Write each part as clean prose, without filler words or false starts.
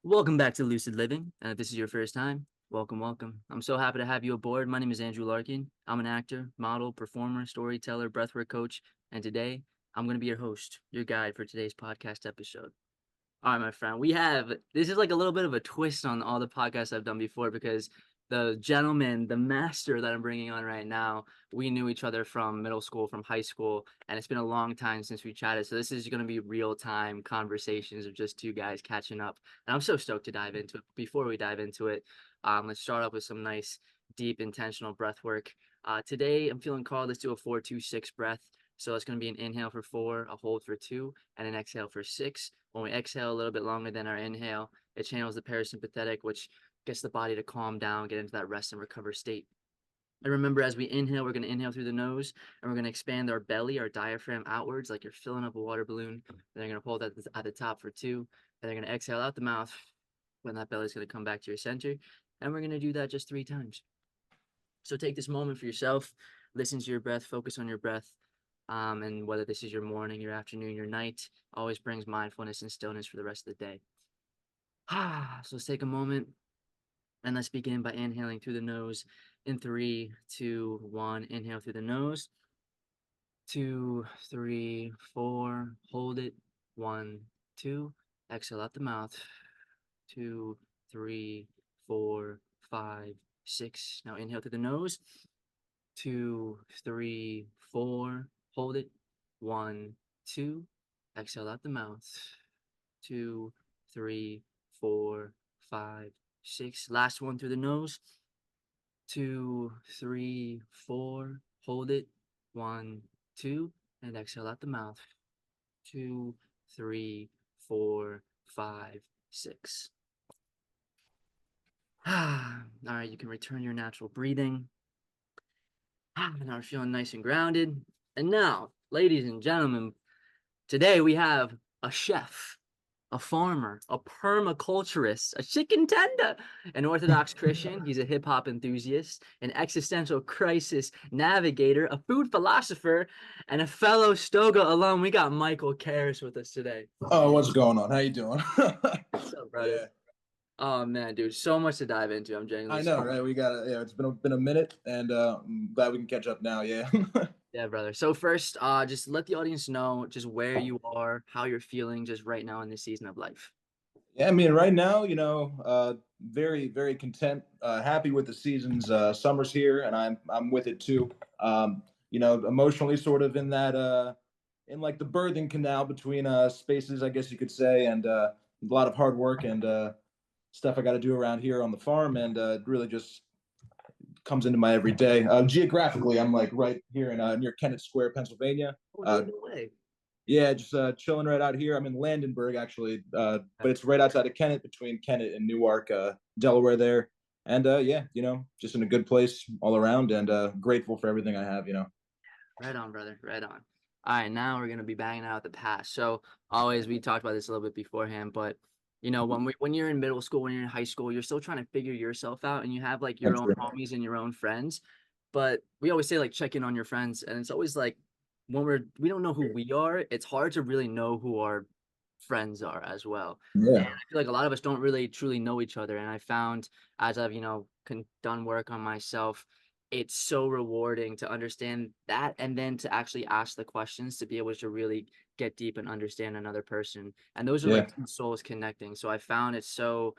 Welcome back to Lucid Living. If this is your first time, welcome, welcome. I'm so happy to have you aboard. My name is Andrew Larkin. I'm an actor, model, performer, storyteller, breathwork coach, and today I'm going to be your host, your guide for today's podcast episode. All right, my friend, this is like a little bit of a twist on all the podcasts I've done before because the gentleman, the master that I'm bringing on right now, we knew each other from middle school, from high school, and it's been a long time since we chatted. So this is going to be real time conversations of just two guys catching up. And I'm so stoked to dive into it. Before we dive into it, let's start off with some nice, deep, intentional breath work. Today, I'm feeling called. Let's do a 4-2-6 breath. So it's going to be an inhale for 4, a hold for 2, and an exhale for 6. When we exhale a little bit longer than our inhale, it channels the parasympathetic, which gets the body to calm down, get into that rest and recover state. And remember, as we inhale, we're going to inhale through the nose, and we're going to expand our belly, our diaphragm outwards, like you're filling up a water balloon. And they're going to hold that at the top for 2, and they're going to exhale out the mouth when that belly is going to come back to your center. And we're going to do that just 3 times. So take this moment for yourself, listen to your breath, focus on your breath. And whether this is your morning, your afternoon, your night, always brings mindfulness and stillness for the rest of the day. So let's take a moment and let's begin by inhaling through the nose in 3, 2, 1. Inhale through the nose. 2, 3, 4. Hold it. 1, 2. Exhale out the mouth. 2, 3, 4, 5, 6. Now inhale through the nose. 2, 3, 4. Hold it. 1, 2. Exhale out the mouth. 2, 3, 4, 5, 6. Last one through the nose. 2, 3, 4. Hold it. 1, 2. And exhale out the mouth. 2, 3, 4, 5, 6. All right, you can return your natural breathing. Now we're feeling nice and grounded. And now, ladies and gentlemen, today we have a chef, a farmer, a permaculturist, a chicken tender, an Orthodox Christian. He's a hip hop enthusiast, an existential crisis navigator, a food philosopher, and a fellow Stoga alum. We got Michael Karras with us today. Oh, what's going on? How you doing? What's up, brother? Yeah, Oh man, dude, so much to dive into. I'm genuinely I know, so right? We got yeah. It's been a minute, and I'm glad we can catch up now. Yeah. yeah, brother. So first, just let the audience know just where you are, how you're feeling, just right now in this season of life. Yeah, I mean, right now, very very content, happy with the season's summer's here, and I'm with it too. Emotionally, sort of in that in like the birthing canal between spaces, I guess you could say, and a lot of hard work and stuff I got to do around here on the farm, and really just comes into my everyday. Geographically, I'm like right here in near Kennett Square, Pennsylvania. Oh, Uh, dude, no way. yeah, just chilling right out here. I'm in Landenberg actually, but it's right outside of Kennett, between Kennett and Newark, Delaware there. And yeah, just in a good place all around, and grateful for everything I have. Right on, brother. Right on. All right, now we're gonna be banging out the past. So always, we talked about this a little bit beforehand, but when you're in middle school, when you're in high school, you're still trying to figure yourself out, and you have like your That's own true. homies and your own friends. But we always say like check in on your friends, and it's always like when we don't know who we are, it's hard to really know who our friends are as well. And Yeah, I feel like a lot of us don't really truly know each other. And I found as I've done work on myself, it's so rewarding to understand that and then to actually ask the questions to be able to really get deep and understand another person. And those are yeah, like two souls connecting. So I found it so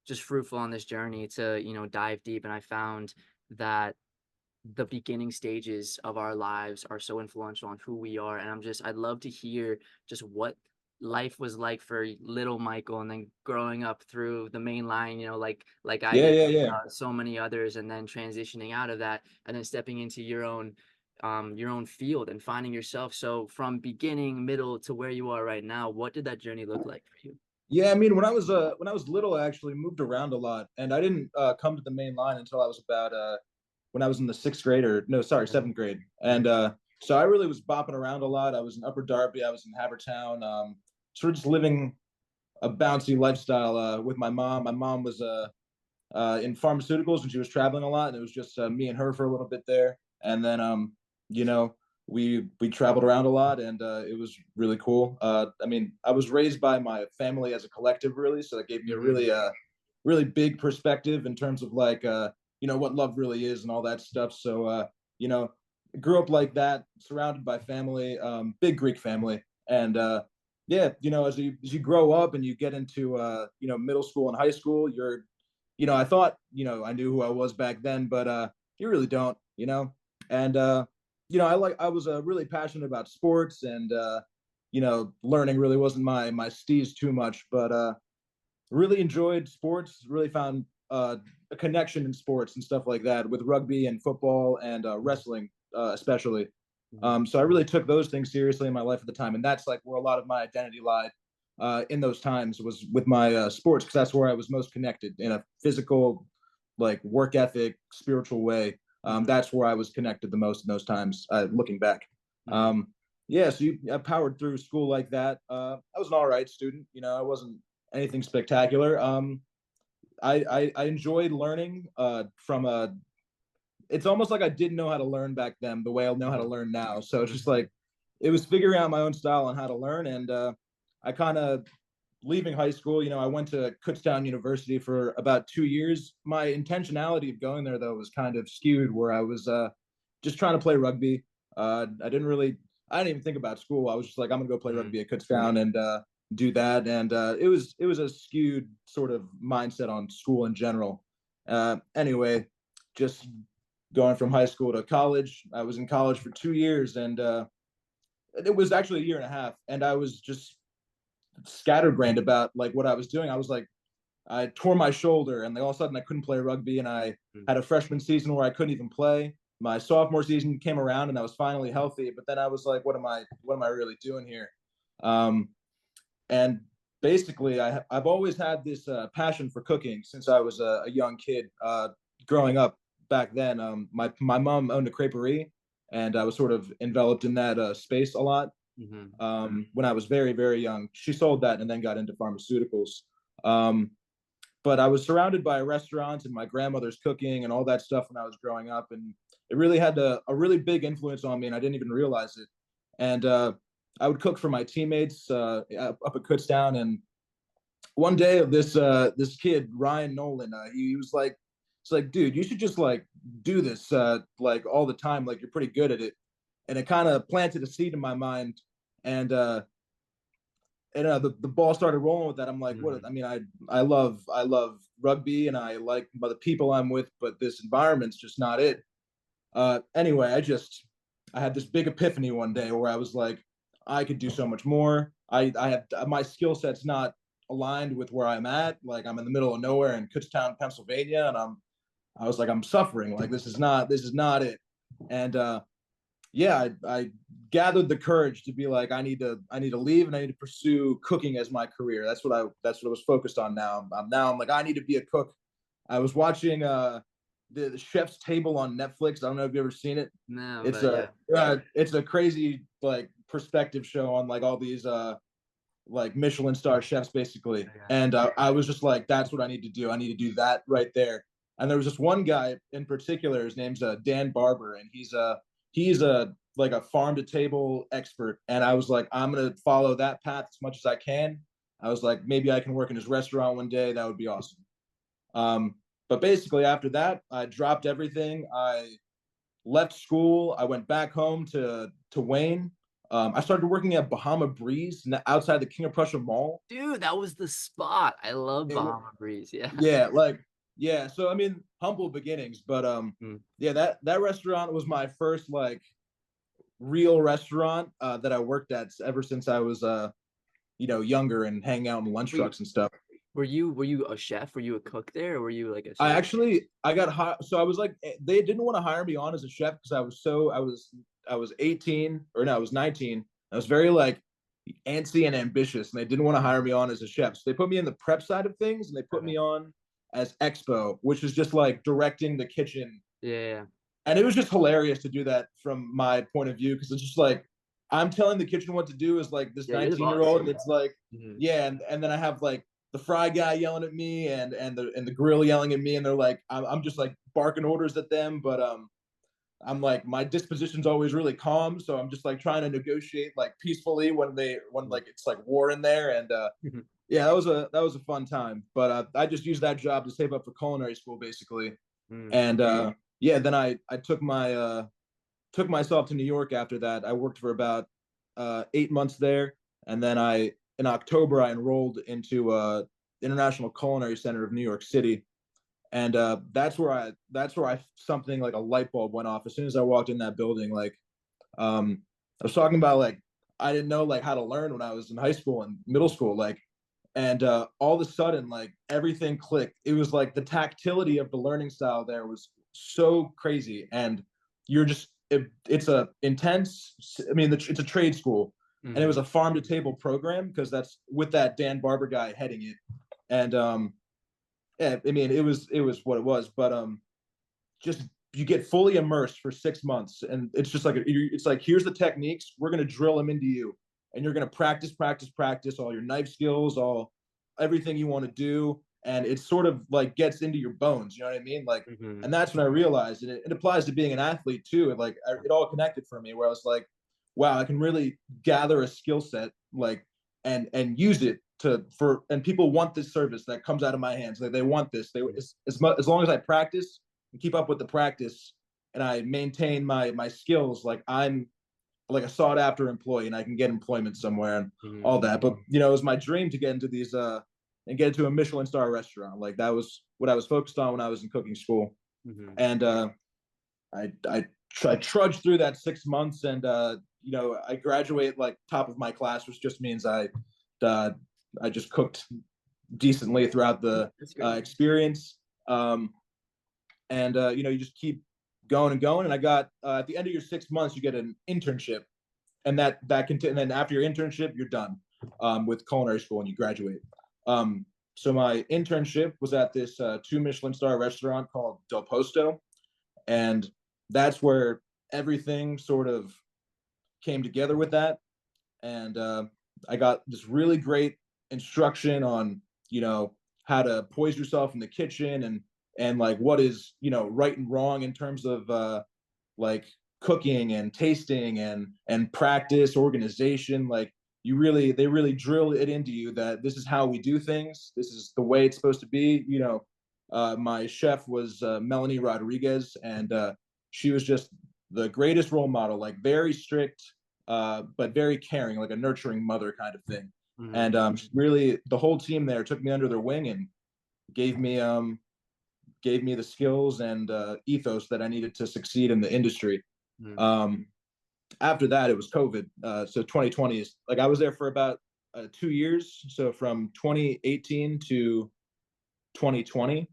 just fruitful on this journey to, dive deep. And I found that the beginning stages of our lives are so influential on who we are. And I'd love to hear just what life was like for little Michael and then growing up through the main line, like I yeah, did yeah, with yeah. so many others, and then transitioning out of that and then stepping into your own field and finding yourself. So from beginning, middle to where you are right now, what did that journey look like for you? Yeah, I mean, when I was little, I actually moved around a lot, and I didn't come to the main line until I was about when I was in the sixth grade, or no, sorry, seventh grade, and so I really was bopping around a lot. I was in Upper Darby, I was in Havertown, sort of just living a bouncy lifestyle with my mom. My mom was in pharmaceuticals, and she was traveling a lot, and it was just me and her for a little bit there, and then you know we traveled around a lot, and it was really cool. I mean, I was raised by my family as a collective, really, so that gave me a Mm-hmm. really big perspective in terms of like what love really is and all that stuff. So you know, grew up like that, surrounded by family, big Greek family, and yeah, as you grow up and you get into middle school and high school, I thought I knew who I was back then, but you really don't, and I was really passionate about sports, and learning really wasn't my steez too much, but really enjoyed sports. Really found a connection in sports and stuff like that with rugby and football and wrestling, especially. Mm-hmm. So I really took those things seriously in my life at the time, and that's like where a lot of my identity lied in those times, was with my sports, because that's where I was most connected in a physical, like work ethic, spiritual way. Mm-hmm. That's where I was connected the most in those times. Looking back, Mm-hmm. yeah. So I powered through school like that. I was an all right student. I wasn't anything spectacular. I enjoyed learning from a. It's almost like I didn't know how to learn back then the way I know how to learn now. So it's just like it was figuring out my own style on how to learn, and I kind of leaving high school. I went to Kutztown University for about 2 years. My intentionality of going there, though, was kind of skewed, where I was just trying to play rugby. I didn't even think about school. I was just like, I'm gonna go play Mm-hmm. rugby at Kutztown and do that. And it was a skewed sort of mindset on school in general. Anyway, just going from high school to college. I was in college for 2 years, and it was actually a year and a half, and I was just scatterbrained about like what I was doing. I was like, I tore my shoulder, and all of a sudden I couldn't play rugby, and I had a freshman season where I couldn't even play. My sophomore season came around, and I was finally healthy, but then I was like, what am I really doing here? Um, and basically, I've always had this passion for cooking since I was a young kid. Growing up back then, my mom owned a creperie, and I was sort of enveloped in that space a lot. Mm-hmm. When I was very, very young. She sold that and then got into pharmaceuticals. Um, but I was surrounded by restaurants and my grandmother's cooking and all that stuff when I was growing up, and it really had a really big influence on me, and I didn't even realize it. And I would cook for my teammates up at Kutztown, and one day this kid Ryan Nolan, he was like, it's like, dude, you should just like do this like all the time, like you're pretty good at it. And it kind of planted a seed in my mind, and the ball started rolling with that. I'm like, what? Mm-hmm. I mean, I love rugby, and I like the people I'm with, but this environment's just not it. Anyway, I had this big epiphany one day where I was like, I could do so much more. I have my skill set's not aligned with where I'm at. Like I'm in the middle of nowhere in Kutztown, Pennsylvania, and I was like, I'm suffering. Like this is not it. And yeah, I gathered the courage to be like, I need to leave, and I need to pursue cooking as my career. That's what I was focused on now. I'm like, I need to be a cook. I was watching the Chef's Table on Netflix. I don't know if you've ever seen it. No, It's but a yeah. it's a crazy like perspective show on like all these like Michelin star chefs basically. I got And I was just like, that's what I need to do. I need to do that right there. And there was this one guy in particular. His name's Dan Barber, and he's a like a farm to table expert. And I was like, I'm gonna follow that path as much as I can. I was like, maybe I can work in his restaurant one day. That would be awesome. Um, but basically, after that, I dropped everything. I left school. I went back home to Wayne. I started working at Bahama Breeze outside the King of Prussia Mall. Dude, that was the spot. I love It, Bahama Breeze. Yeah. yeah, like yeah. So I mean, humble beginnings, but Mm. yeah, that restaurant was my first like real restaurant that I worked at ever since I was younger and hanging out in lunch Wait, trucks and stuff. were you a chef? Were you a cook there, or were you like a I server? actually I got hired. So I was like, they didn't want to hire me on as a chef because I was 18, or no, I was 19. I was very like antsy and ambitious, and they didn't want to hire me on as a chef. So they put me in the prep side of things, and they put Okay. me on as expo, which is just like directing the kitchen. Yeah. And it was just hilarious to do that from my point of view, because it's just like I'm telling the kitchen what to do as like this Yeah, you're the 19-year boss. old, and it's like Mhm. yeah, and then I have like the fry guy yelling at me, and the grill yelling at me, and they're like I'm just like barking orders at them, but I'm like, my disposition's always really calm, so I'm just like trying to negotiate like peacefully when Mm. like it's like war in there. And Mhm. yeah, that was a fun time. But I just used that job to save up for culinary school basically. Mm. And yeah, then I took myself to New York after that. I worked for about 8 months there, and then I in October I enrolled into International Culinary Center of New York City, and that's where I something like a light bulb went off as soon as I walked in that building. Like, I was talking about like I didn't know like how to learn when I was in high school and middle school, like, and all of a sudden like everything clicked. It was like the tactility of the learning style there was so crazy, and it's a intense. I mean, it's a trade school, and it Mhm. was a farm to table program because that's with that Dan Barber guy heading it, and yeah, I mean, it was what it was, but just you get fully immersed for 6 months, and it's just like it's like here's the techniques, we're gonna drill them into you, and you're gonna practice, practice, practice all your knife skills, all everything you want to do, and it sort of like gets into your bones. You know what I mean? Like, Mhm. and that's when I realized, and it applies to being an athlete too. It all connected for me, where I was like, wow, I can really gather a skill set, like, and use it to for and people want this service that comes out of my hands. Like they want this. They as long as I practice and keep up with the practice and I maintain my skills, like I'm like a sought after employee and I can get employment somewhere and Mhm. all that. But it was my dream to get into these and get into a Michelin star restaurant. Like that was what I was focused on when I was in cooking school. Mhm. And I trudged through that 6 months, and I graduate like top of my class, which just means uh, I just cooked decently throughout the That's great. experience. Um, and you just keep going and going. And I got at the end of your 6 months, you get an internship, and and then after your internship, you're done with culinary school and you graduate. Um, so my internship was at this two Michelin star restaurant called Del Posto, and that's where everything sort of came together with that. And I got this really great instruction on how to poise yourself in the kitchen, and like what is right and wrong in terms of like cooking and tasting and practice organization. Like they really drill it into you that this is how we do things, this is the way it's supposed to be. My chef was Melanie Rodriguez, and she was just the greatest role model, like very strict but very caring, like a nurturing mother kind of thing. Mhm. And really the whole team there took me under their wing and gave me the skills and ethos that I needed to succeed in the industry. Mhm. um, After that, it was COVID. So 2020 is like I was there for about 2 years. So from 2018 to 2020,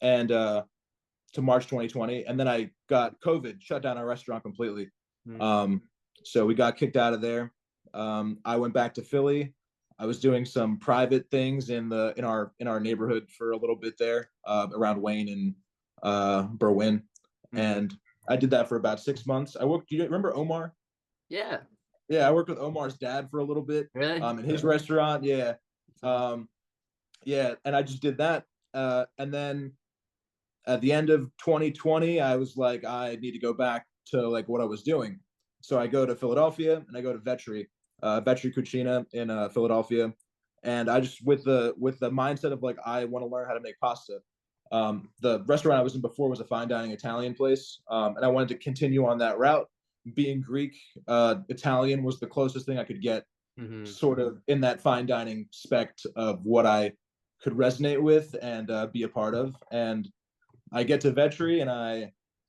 and to March 2020, and then I got COVID, shut down our restaurant completely. Mhm. Um, so we got kicked out of there. I went back to Philly. I was doing some private things in our neighborhood for a little bit there, around Wayne and Berwyn, Mhm. and I did that for about 6 months. I worked. Do you remember Omar? Yeah. Yeah, I worked with Omar's dad for a little bit, Really? in his restaurant. Yeah, That's awesome. um, yeah, and I just did that, and then at the end of 2020, I was like, I need to go back to like what I was doing. So I go to Philadelphia and I go to Vetri Cucina in Philadelphia, and I just with the mindset of like I want to learn how to make pasta. The restaurant I was in before was a fine dining Italian place, and I wanted to continue on that route. Being Greek, Italian was the closest thing I could get, Mhm. sort of in that fine dining spect of what I could resonate with and be a part of. And I get to Vetri and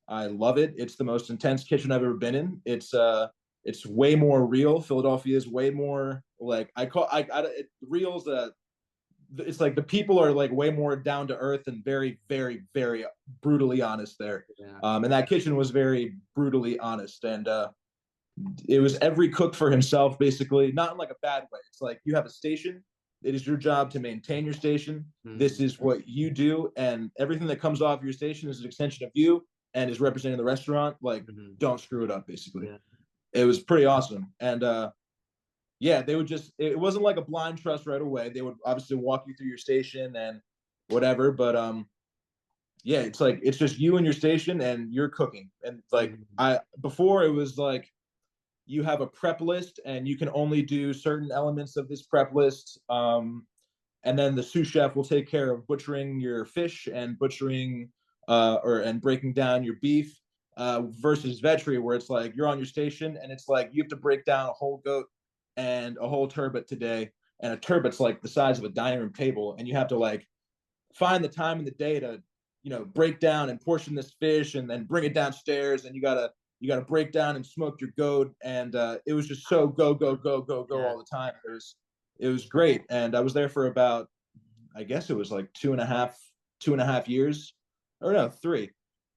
I love it. It's the most intense kitchen I've ever been in. It's way more real. Philadelphia is way more like real's it's like the people are like way more down to earth and very very very brutally honest there. Yeah. And that kitchen was very brutally honest, and it was every cook for himself basically, not in like a bad way. It's like you have a station, it is your job to maintain your station, this Mhm. is what you do, and everything that comes off your station is an extension of you and is representing the restaurant. Like, Mhm. don't screw it up basically. Yeah. It was pretty awesome. And yeah, they would just it wasn't like a blind trust right away. They would obviously walk you through your station and whatever, but yeah, it's like it's just you and your station and you're cooking. And like Mhm. I before it was like you have a prep list and you can only do certain elements of this prep list. And then the sous chef will take care of butchering your fish and butchering or and breaking down your beef, versus veterinary where it's like you're on your station and it's like you have to break down a whole goat and a whole turbot today, and a turbot's like the size of a dining room table, and you have to like find the time in the day to break down and portion this fish and then bring it downstairs, and you gotta break down and smoke your goat. And it was just so go go go go go Yeah. all the time. It was great, and I was there for about, I guess it was like 2.5 years, or no, 3,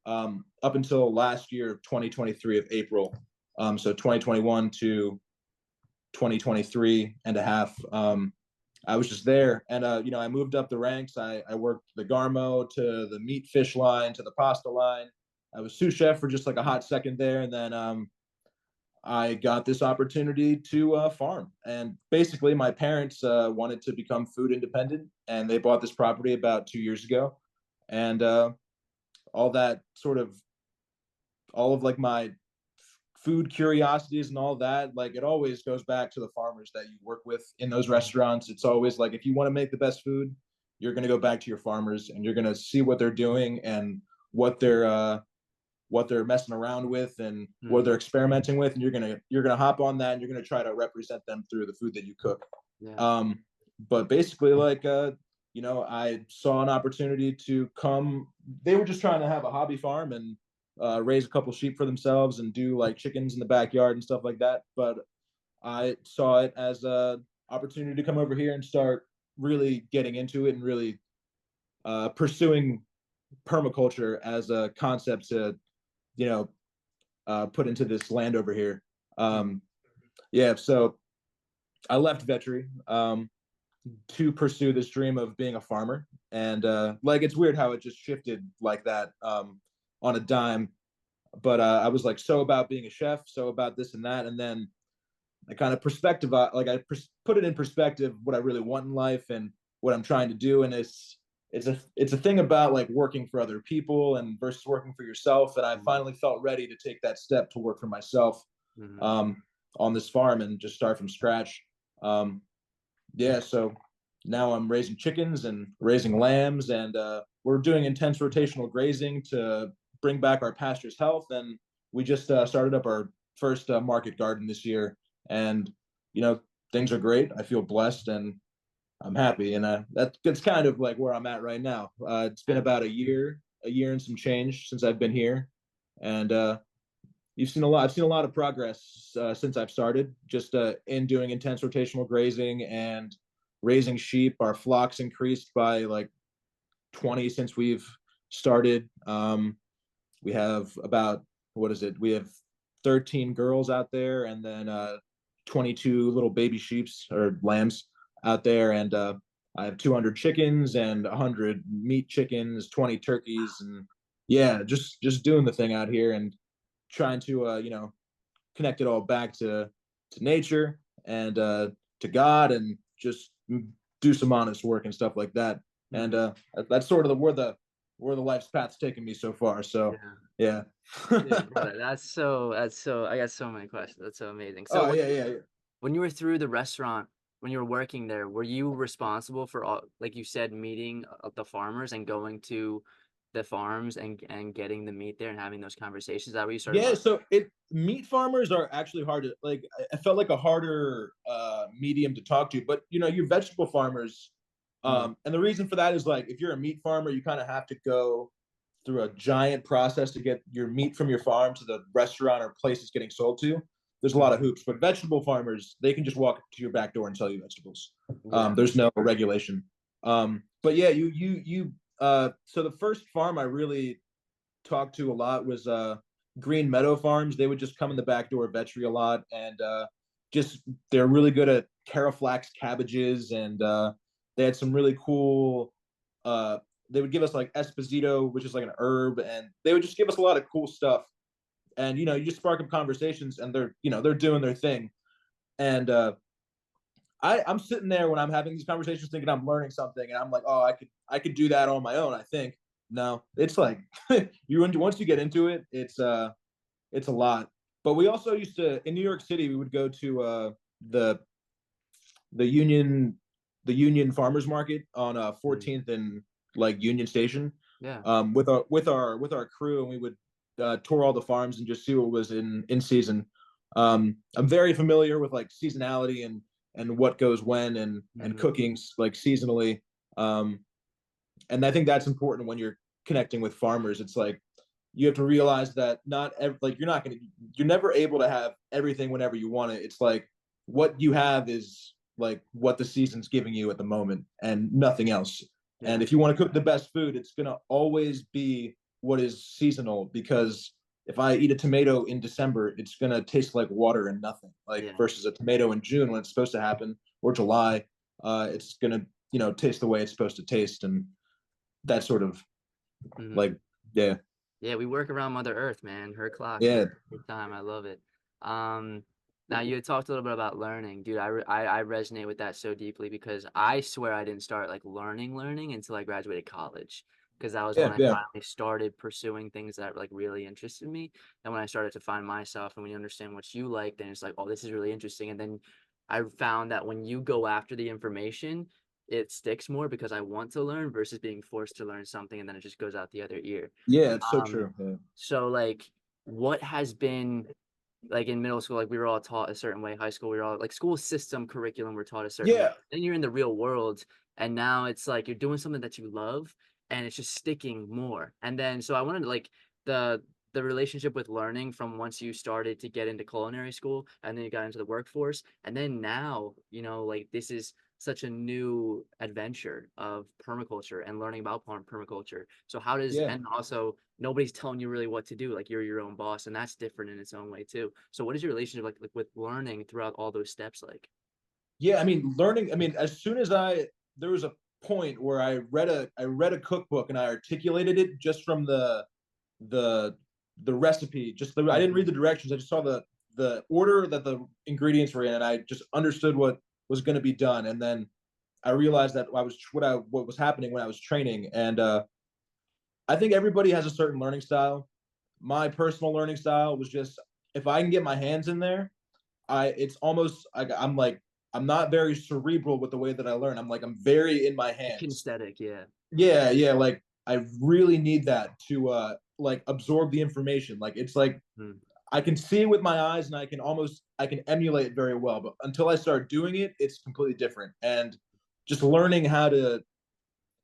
up until last year, 2023 of April. So 2021 to 2023 and a half. I was just there, and I moved up the ranks. I worked the Garmo to the meat fish line to the pasta line. I was sous chef for just like a hot second there, and then I got this opportunity to farm. And basically, my parents wanted to become food independent, and they bought this property about 2 years ago. And all that sort of all of like my food curiosities and all that, like it always goes back to the farmers that you work with in those restaurants. It's always like if you want to make the best food, you're going to go back to your farmers and you're going to see what they're doing and what they're uh what they're messing around with and what Mhm. they're experimenting with, and you're gonna hop on that and you're gonna try to represent them through the food that you cook. Yeah. um but basically, like I saw an opportunity to come. They were just trying to have a hobby farm and raise a couple sheep for themselves and do like chickens in the backyard and stuff like that. But I saw it as a opportunity to come over here and start really getting into it and really pursuing permaculture as a concept to you know put into this land over here. Mhm. um yeah, so I left veterinary to pursue this dream of being a farmer. And like it's weird how it just shifted like that, on a dime. But I was like so about being a chef, so about this and that, and then I kind of perspective, like put it in perspective what I really want in life and what I'm trying to do. And it's a thing about like working for other people and versus working for yourself. And I Mhm. finally felt ready to take that step to work for myself, Mhm. um, on this farm and just start from scratch. Um, yeah, so now I'm raising chickens and raising lambs, and we're doing intense rotational grazing to bring back our pasture's health. And we just started up our first market garden this year, and you know things are great. I feel blessed and I'm happy, and that's kind of like where I'm at right now. It's been Yeah. about a year and some change since I've been here, and you've seen a lot. I've seen a lot of progress since I've started, just in doing intense rotational grazing and raising sheep. Our flocks increased by like 20 since we've started. We have about, what is it? We have 13 girls out there, and then 22 little baby sheeps or lambs out there, and I have 200 chickens and 100 meat chickens, 20 turkeys, and yeah, just doing the thing out here and trying to connect it all back to nature and to God, and just do some honest work and stuff like that. And Mhm. that's sort of the where the life's path's taken me so far. So Yeah. yeah. Dude, brother, that's so I got so many questions. That's so amazing. So Oh yeah, yeah, yeah. when you were through the restaurant, when you were working there, were you responsible for all, like you said, meeting the farmers and going to the farms and getting the meat there and having those conversations? Is that where you started Yeah, learning? so it meat farmers are actually hard to like. I felt like a harder medium to talk to, but your vegetable farmers, Mm, and the reason for that is like if you're a meat farmer, you kind of have to go through a giant process to get your meat from your farm to the restaurant or place it's getting sold to. There's a lot of mhm. hoops, but vegetable farmers, they can just walk to your back door and sell you vegetables. Yeah. There's no regulation. But yeah, so the first farm I really talked to a lot was Green Meadow Farms. They would just come in the back door of Vetri a lot, and just they're really good at Caraflax cabbages, and they had some really cool. Uh, they would give us like Esposito, which is like an herb, and they would just give us a lot of cool stuff. And you just spark up conversations, and they're doing their thing. And I'm sitting there when I'm having these conversations, thinking I'm learning something, and I'm like, oh, I could do that on my own, I think. No, it's like you once you get into it, it's a lot. But we also used to in New York City, we would go to the the Union the Union Farmers Market on Mm. 14th and like Union Station Yeah. with our crew, and we would tour all the farms and just see what was in season. I'm very familiar with like seasonality and what goes when and Hmm. cooking like seasonally. Um, and I think that's important when you're connecting with farmers. It's like you have to realize that like you're never able to have everything whenever you want it. It's like what you have is like what the season's giving you at the moment and nothing else. And Yeah. if you want to cook the best food, it's gonna always be what is seasonal, because if I eat a tomato in December, it's gonna taste like water and nothing. Like Yeah. versus a tomato in June when it's supposed to happen, or July, it's gonna taste the way it's supposed to taste, and that sort of Hmm. like yeah. Yeah, we work around Mother Earth, man. Her clock, man. Yeah, Good time. I love it. Um, Now you had talked a little bit about learning, dude. I resonate with that so deeply because I swear I didn't start like learning until I graduated college. Because that was when yeah, I yeah, finally started pursuing things that like really interested me. And when I started to find myself and when you understand what you like, then it's like, oh, this is really interesting. And then I found that when you go after the information, it sticks more because I want to learn versus being forced to learn something and then it just goes out the other ear. yeah. It's so Um, true. Yeah, so like what has been like in middle school, like we were all taught a certain way, high school, we were all like school system curriculum, we're taught a certain way. yeah, Then you're in the real world and now it's like you're doing something that you love and it's just sticking more. And then so I wanted to like the the relationship with learning from once you started to get into culinary school and then you got into the workforce and then now, like this is such a new adventure of permaculture and learning about permaculture. So how does yeah, and also nobody's telling you really what to do. Like you're your own boss, and that's different in its own way too. So what is your relationship like with learning throughout all those steps like? yeah. I mean, learning. I mean, as soon as there was a point where I read a cookbook and I articulated it just from the the recipe. I didn't read Hmm. the directions. I just saw the order that the ingredients were in, and I just understood what was going to be done. And then I realized that what was happening when I was training, and I think everybody has a certain learning style. My personal learning style was just if I can get my hands in there, I it's almost like I'm not very cerebral with the way that I learn. I'm very in my hands. Kinesthetic, yeah. Yeah, yeah, like I really need that to like absorb the information. Like it's like Mm. I can see with my eyes and I can emulate it very well, but until I start doing it, it's completely different. And just learning how to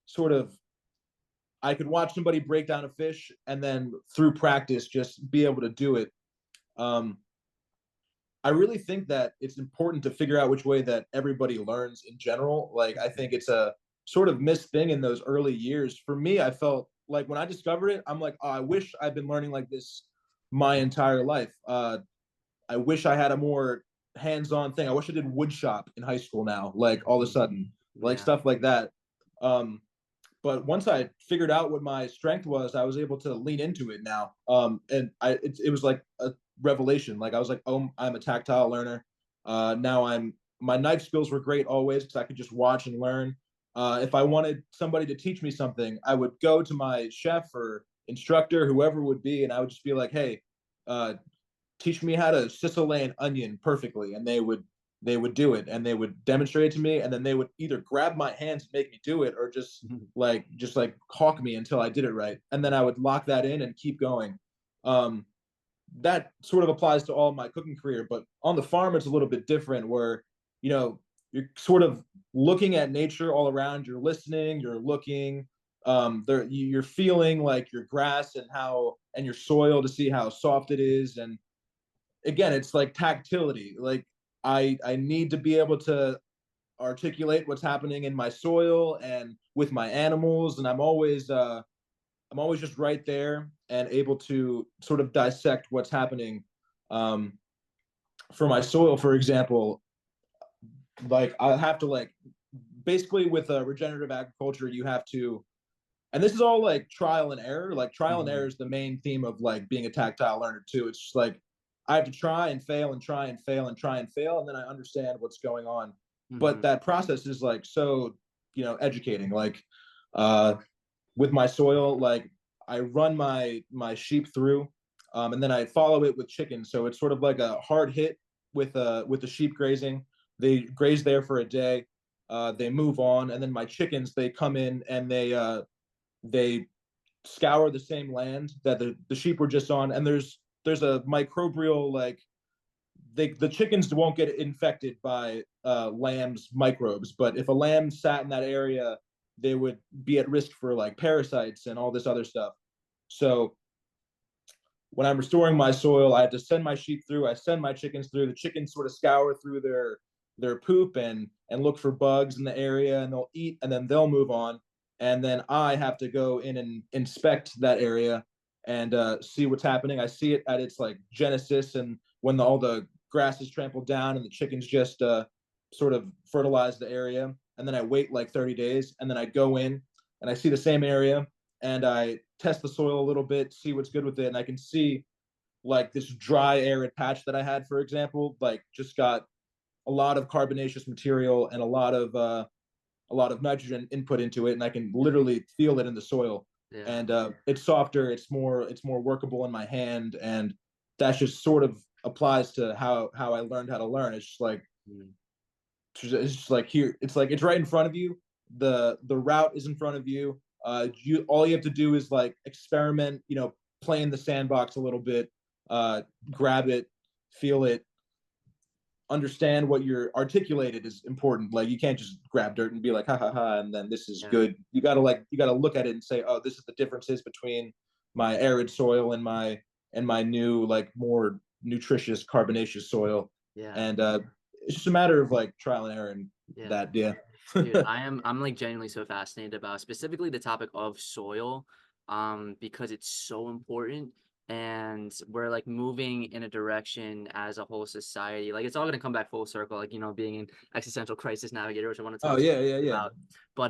sort of I could watch somebody break down a fish and then through practice just be able to do it. Um, I really think that it's important to figure out which way that everybody learns in general. Like, I think it's a sort of missed thing in those early years. For me, I felt like when I discovered it, I'm like, oh, I wish I'd been learning like this my entire life. I wish I had a more hands-on thing. I wish I did wood shop in high school now, like all of a Mhm. sudden, like Yeah. stuff like that. Um, but once I figured out what my strength was, I was able to lean into it now. And it was like a revelation. Like I was like, oh, I'm a tactile learner. Now my knife skills were great always because I could just watch and learn. If I wanted somebody to teach me something, I would go to my chef or instructor, whoever it would be, and I would just be like, hey, uh, teach me how to sizzle an onion perfectly, and they would do it and they would demonstrate it to me, and then they would either grab my hands and make me do it or just like hawk me until I did it right, and then I would lock that in and keep going. um that sort of applies to all my cooking career, but on the farm it's a little bit different where you know you're sort of looking at nature all around, you're listening, you're looking, you're feeling like your grass and your soil to see how soft it is. And again, it's like tactility. Like I need to be able to articulate what's happening in my soil and with my animals, and I'm always just right there and able to sort of dissect what's happening. Um, for my soil, for example, like I have to like basically with regenerative agriculture, you have to, and this is all like trial and error. Like trial and error Hmm. is the main theme of like being a tactile learner too. It's just like I have to try and fail and try and fail and try and fail, and then I understand what's going on. But Hmm. that process is like so educating. Like uh with my soil, like I run my sheep through, and then I follow it with chickens. So it's sort of like a hard hit with the sheep grazing. They graze there for a day, they move on, and then my chickens, they come in and they scour the same land that the sheep were just on, and there's a microbial, like the chickens won't get infected by lamb's microbes, but if a lamb sat in that area, they would be at risk for like parasites and all this other stuff. So when I'm restoring my soil, I have to send my sheep through. I send my chickens through. The chickens sort of scour through their poop and look for bugs in the area, and they'll eat, and then they'll move on. And then I have to go in and inspect that area and see what's happening. I see it at its like genesis, and when all the grass is trampled down and the chickens just sort of fertilize the area. And then I wait like 30 days, and then I go in and I see the same area, and I test the soil a little bit, see what's good with it, and I can see like this dry arid patch that I had, for example, like just got a lot of carbonaceous material and a lot of nitrogen input into it, and I can literally feel it in the soil. Yeah. And it's softer, it's more workable in my hand, and that's just sort of applies to how I learned how to learn. It's just like Mm. it's just like here, it's like it's right in front of you. The route is in front of you. You all you have to do is like experiment, you know, play in the sandbox a little bit, grab it, feel it, understand what you're articulated is important. Like you can't just grab dirt and be like ha ha ha and then this is Yeah. good. You gotta look at it and say, oh, this is the differences between my arid soil and my new like more nutritious carbonaceous soil. Yeah. And it's just a matter of like trial and error and Yeah. that, yeah. Dude, I'm like genuinely so fascinated about specifically the topic of soil, because it's so important, and we're like moving in a direction as a whole society. Like it's all gonna come back full circle, like being an existential crisis navigator, which I want to Oh talk yeah, yeah, yeah. about. But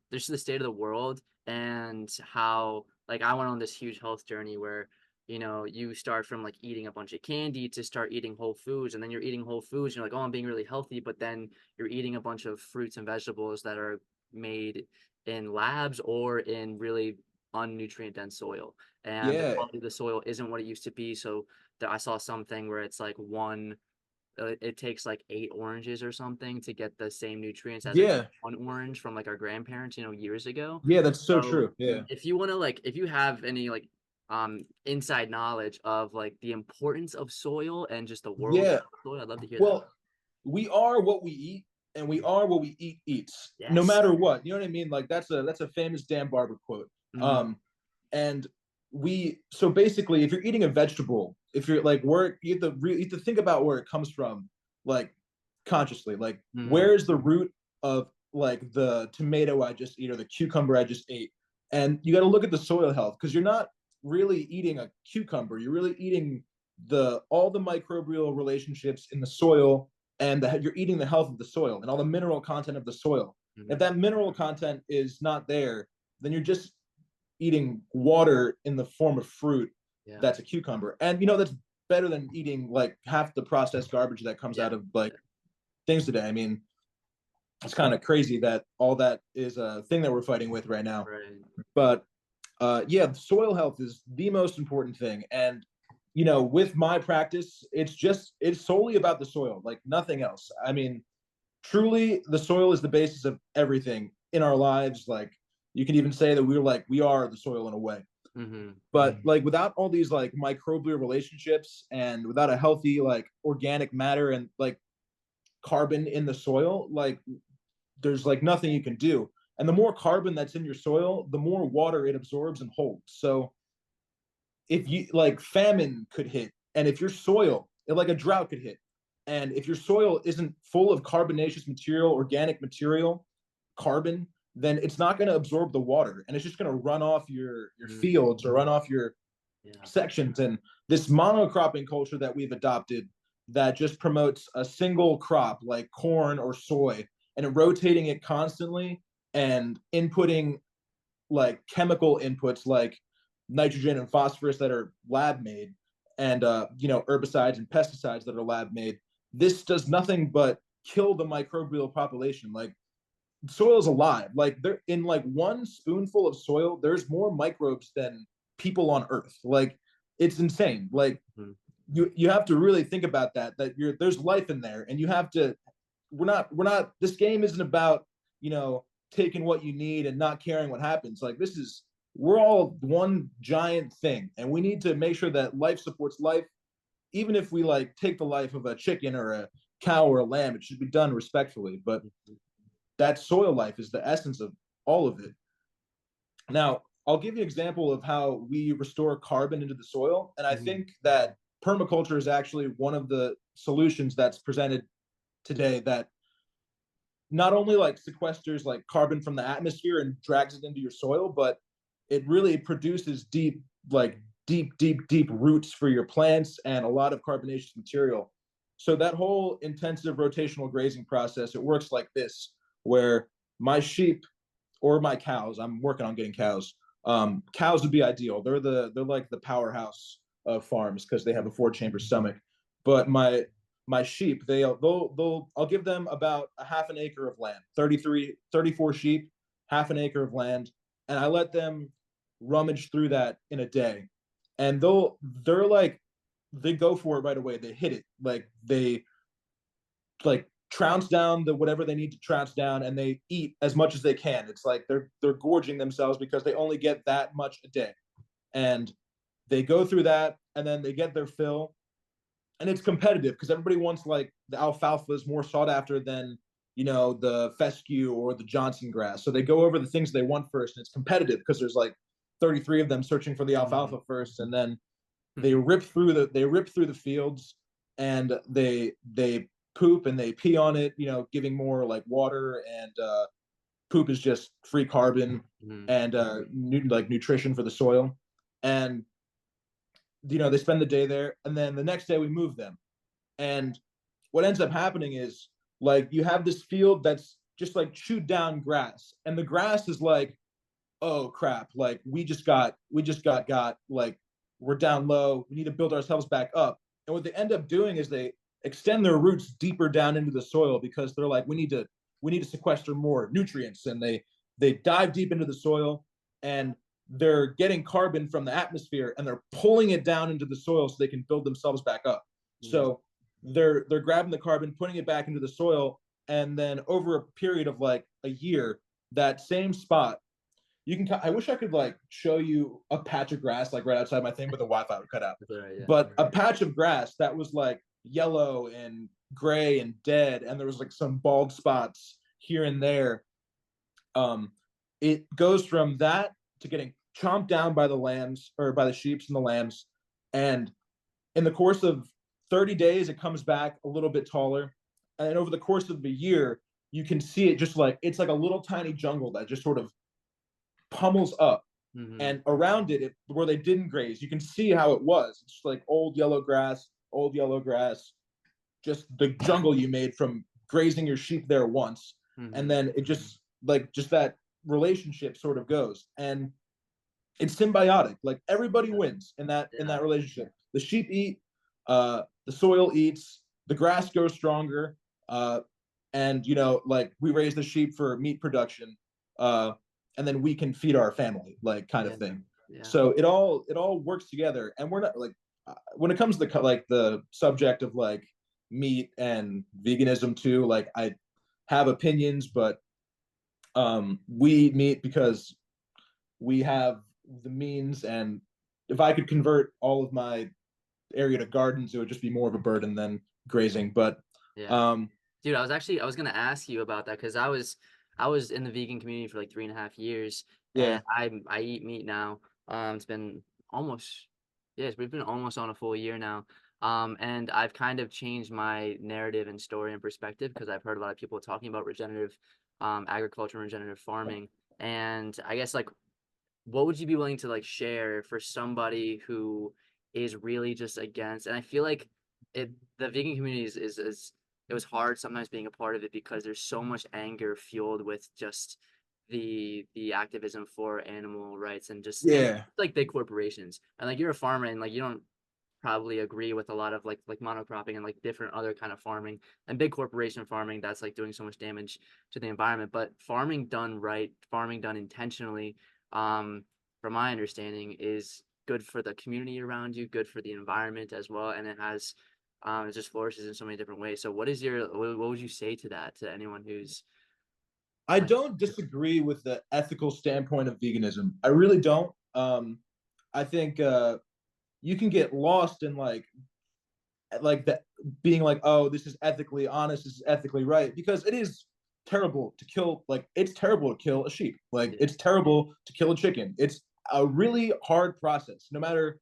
there's the state of the world and how like I went on this huge health journey where you start from like eating a bunch of candy to start eating whole foods, and then you're eating whole foods, you're like, oh, I'm being really healthy, but then you're eating a bunch of fruits and vegetables that are made in labs or in really unnutrient dense soil, and the Yeah. quality of the soil isn't what it used to be. So I saw something where it's like it takes like 8 oranges or something to get the same nutrients as Yeah. one orange from like our grandparents, years ago. Yeah, that's so So true. Yeah. if you want to like, if you have any like inside knowledge of like the importance of soil and just the world Yeah. of soil, I'd love to hear that. Well, we are what we eat, and we are what we eat eats, no Yes. matter what. You know what I mean? Like that's a famous Dan Barber quote. Mm-hmm. And we so basically, if you're eating a vegetable, if you're like where you have to think about where it comes from, like consciously, like Mm-hmm. where is the root of like the tomato I just ate or the cucumber I just ate, and you got to look at the soil health because you're not really eating a cucumber, you're really eating the all the microbial relationships in the soil, and you're eating the health of the soil and all the mineral content of the soil. If Mm-hmm. that mineral content is not there, then you're just eating water in the form of fruit Yeah. that's a cucumber. And that's better than eating like half the processed garbage that comes Yeah. out of like things today. I mean, it's kind of crazy that all that is a thing that we're fighting with right now. Right. But yeah, soil health is the most important thing. And with my practice, it's solely about the soil, like nothing else. I mean, truly, the soil is the basis of everything in our lives. Like you can even say that we are the soil in a way. Mm-hmm. But like without all these like microbial relationships and without a healthy like organic matter and like carbon in the soil, like there's like nothing you can do. And the more carbon that's in your soil, the more water it absorbs and holds. So if you like famine could hit, and if your soil, like a drought could hit, and if your soil isn't full of carbonaceous material, organic material, carbon, then it's not going to absorb the water, and it's just going to run off your Mm-hmm. fields or run off your Yeah. sections. And this monocropping culture that we've adopted that just promotes a single crop like corn or soy and rotating it constantly and inputting like chemical inputs like nitrogen and phosphorus that are lab made, and herbicides and pesticides that are lab made. This does nothing but kill the microbial population. Like soil is alive. Like there in like one spoonful of soil, there's more microbes than people on Earth. Like it's insane. Like Mhm. you have to really think about that. That there's life in there, and you have to. We're not. This game isn't about taking what you need and not caring what happens. Like this is we're all one giant thing, and we need to make sure that life supports life. Even if we like take the life of a chicken or a cow or a lamb, it should be done respectfully. But that soil life is the essence of all of it. Now, I'll give you an example of how we restore carbon into the soil. And I Mhm. think that permaculture is actually one of the solutions that's presented today that not only like sequesters like carbon from the atmosphere and drags it into your soil, but it really produces deep roots for your plants and a lot of carbonaceous material. So that whole intensive rotational grazing process, it works like this, where my sheep or my cows, I'm working on getting cows. Cows would be ideal. They're like the powerhouse of farms because they have a 4 chamber stomach. But my sheep, they'll I'll give them about a half an acre of land, 34 sheep, half an acre of land, and I let them rummage through that in a day. And they're like they go for it right away. They hit it. Like they like trounce down the whatever they need to trounce down, and they eat as much as they can. It's like they're gorging themselves because they only get that much a day. And they go through that and then they get their fill, and it's competitive because everybody wants like the alfalfa is more sought after than the fescue or the Johnson grass. So they go over the things they want first, and it's competitive because there's like 33 of them searching for the Mhm. alfalfa first, and then they Mhm. rip through the fields, and they poop and they pee on it, giving more like water, and poop is just free carbon Mhm. and like nutrition for the soil. And they spend the day there, and then the next day we move them. And what ends up happening is like you have this field that's just like chewed down grass, and the grass is like, oh crap, like we just got like we're down low, we need to build ourselves back up. And what they end up doing is they extend their roots deeper down into the soil because they're like, we need to sequester more nutrients, and they dive deep into the soil, and they're getting carbon from the atmosphere and they're pulling it down into the soil so they can build themselves back up. Mhm. So they're grabbing the carbon, putting it back into the soil, and then over a period of like a year, that same spot, you can. I wish I could like show you a patch of grass like right outside my thing, but the Wi-Fi would cut out. That's all right. Yeah. But a patch of grass that was like yellow and gray and dead, and there was like some bald spots here and there. Um, it goes from that to getting chomped down by the lambs or by the sheep and the lambs, and in the course of 30 days, it comes back a little bit taller, and over the course of a year, you can see it just like it's like a little tiny jungle that just sort of pummels up, Mhm. and around it, where they didn't graze, you can see how it was. It's just like old yellow grass, just the jungle you made from grazing your sheep there once. And Mhm. then it just that relationship sort of goes, and it's symbiotic. Like everybody Yeah. wins in that Yeah. relationship. The sheep eat, the soil eats, the grass grows stronger, uh, and like we raise the sheep for meat production, uh, and then we can feed our family, like kind of Yeah. thing. Yeah. So it all works together, and we're not like when it comes to like the subject of like meat and veganism too. Like I have opinions, but we eat meat because we have the means, and if I could convert all of my area to gardens, it would just be more of a burden than grazing. But Yeah. um Dude, I was gonna ask you about that because I was in the vegan community for like 3.5 years, and yeah, I eat meat now. It's been almost yes, we've been almost on a full year now. And I've kind of changed my narrative and story and perspective because I've heard a lot of people talking about regenerative agriculture and regenerative farming. And I guess like what would you be willing to like share for somebody who is really just against? And I feel like it the vegan community is it was hard sometimes being a part of it because there's so much anger fueled with just the activism for animal rights and just yeah, like big corporations. And like you're a farmer and like you don't probably agree with a lot of like monocropping and like different other kind of farming and big corporation farming that's like doing so much damage to the environment. But farming done right, farming done intentionally, from my understanding, is good for the community around you, good for the environment as well, and it just flourishes in so many different ways. So what would you say to that, to anyone who's I like, don't disagree with the ethical standpoint of veganism. I really don't. I think you can get lost in like that, being like, oh, this is ethically honest, this is ethically right, because it is terrible to kill. Like, it's terrible to kill a sheep. Like, yeah. it's terrible to kill a chicken. It's a really hard process. No matter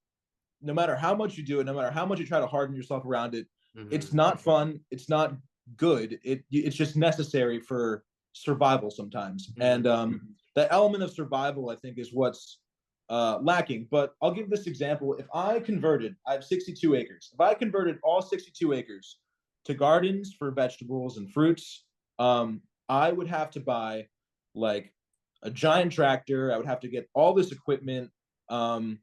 how much you do it, no matter how much you try to harden yourself around it, it's Hmm. not fun. It's not good. It's just necessary for survival sometimes. And Hmm. that element of survival, I think, is what's lacking. But I'll give this example. I have 62 acres. If I converted all 62 acres to gardens for vegetables and fruits, I would have to buy like a giant tractor. I would have to get all this equipment. Um,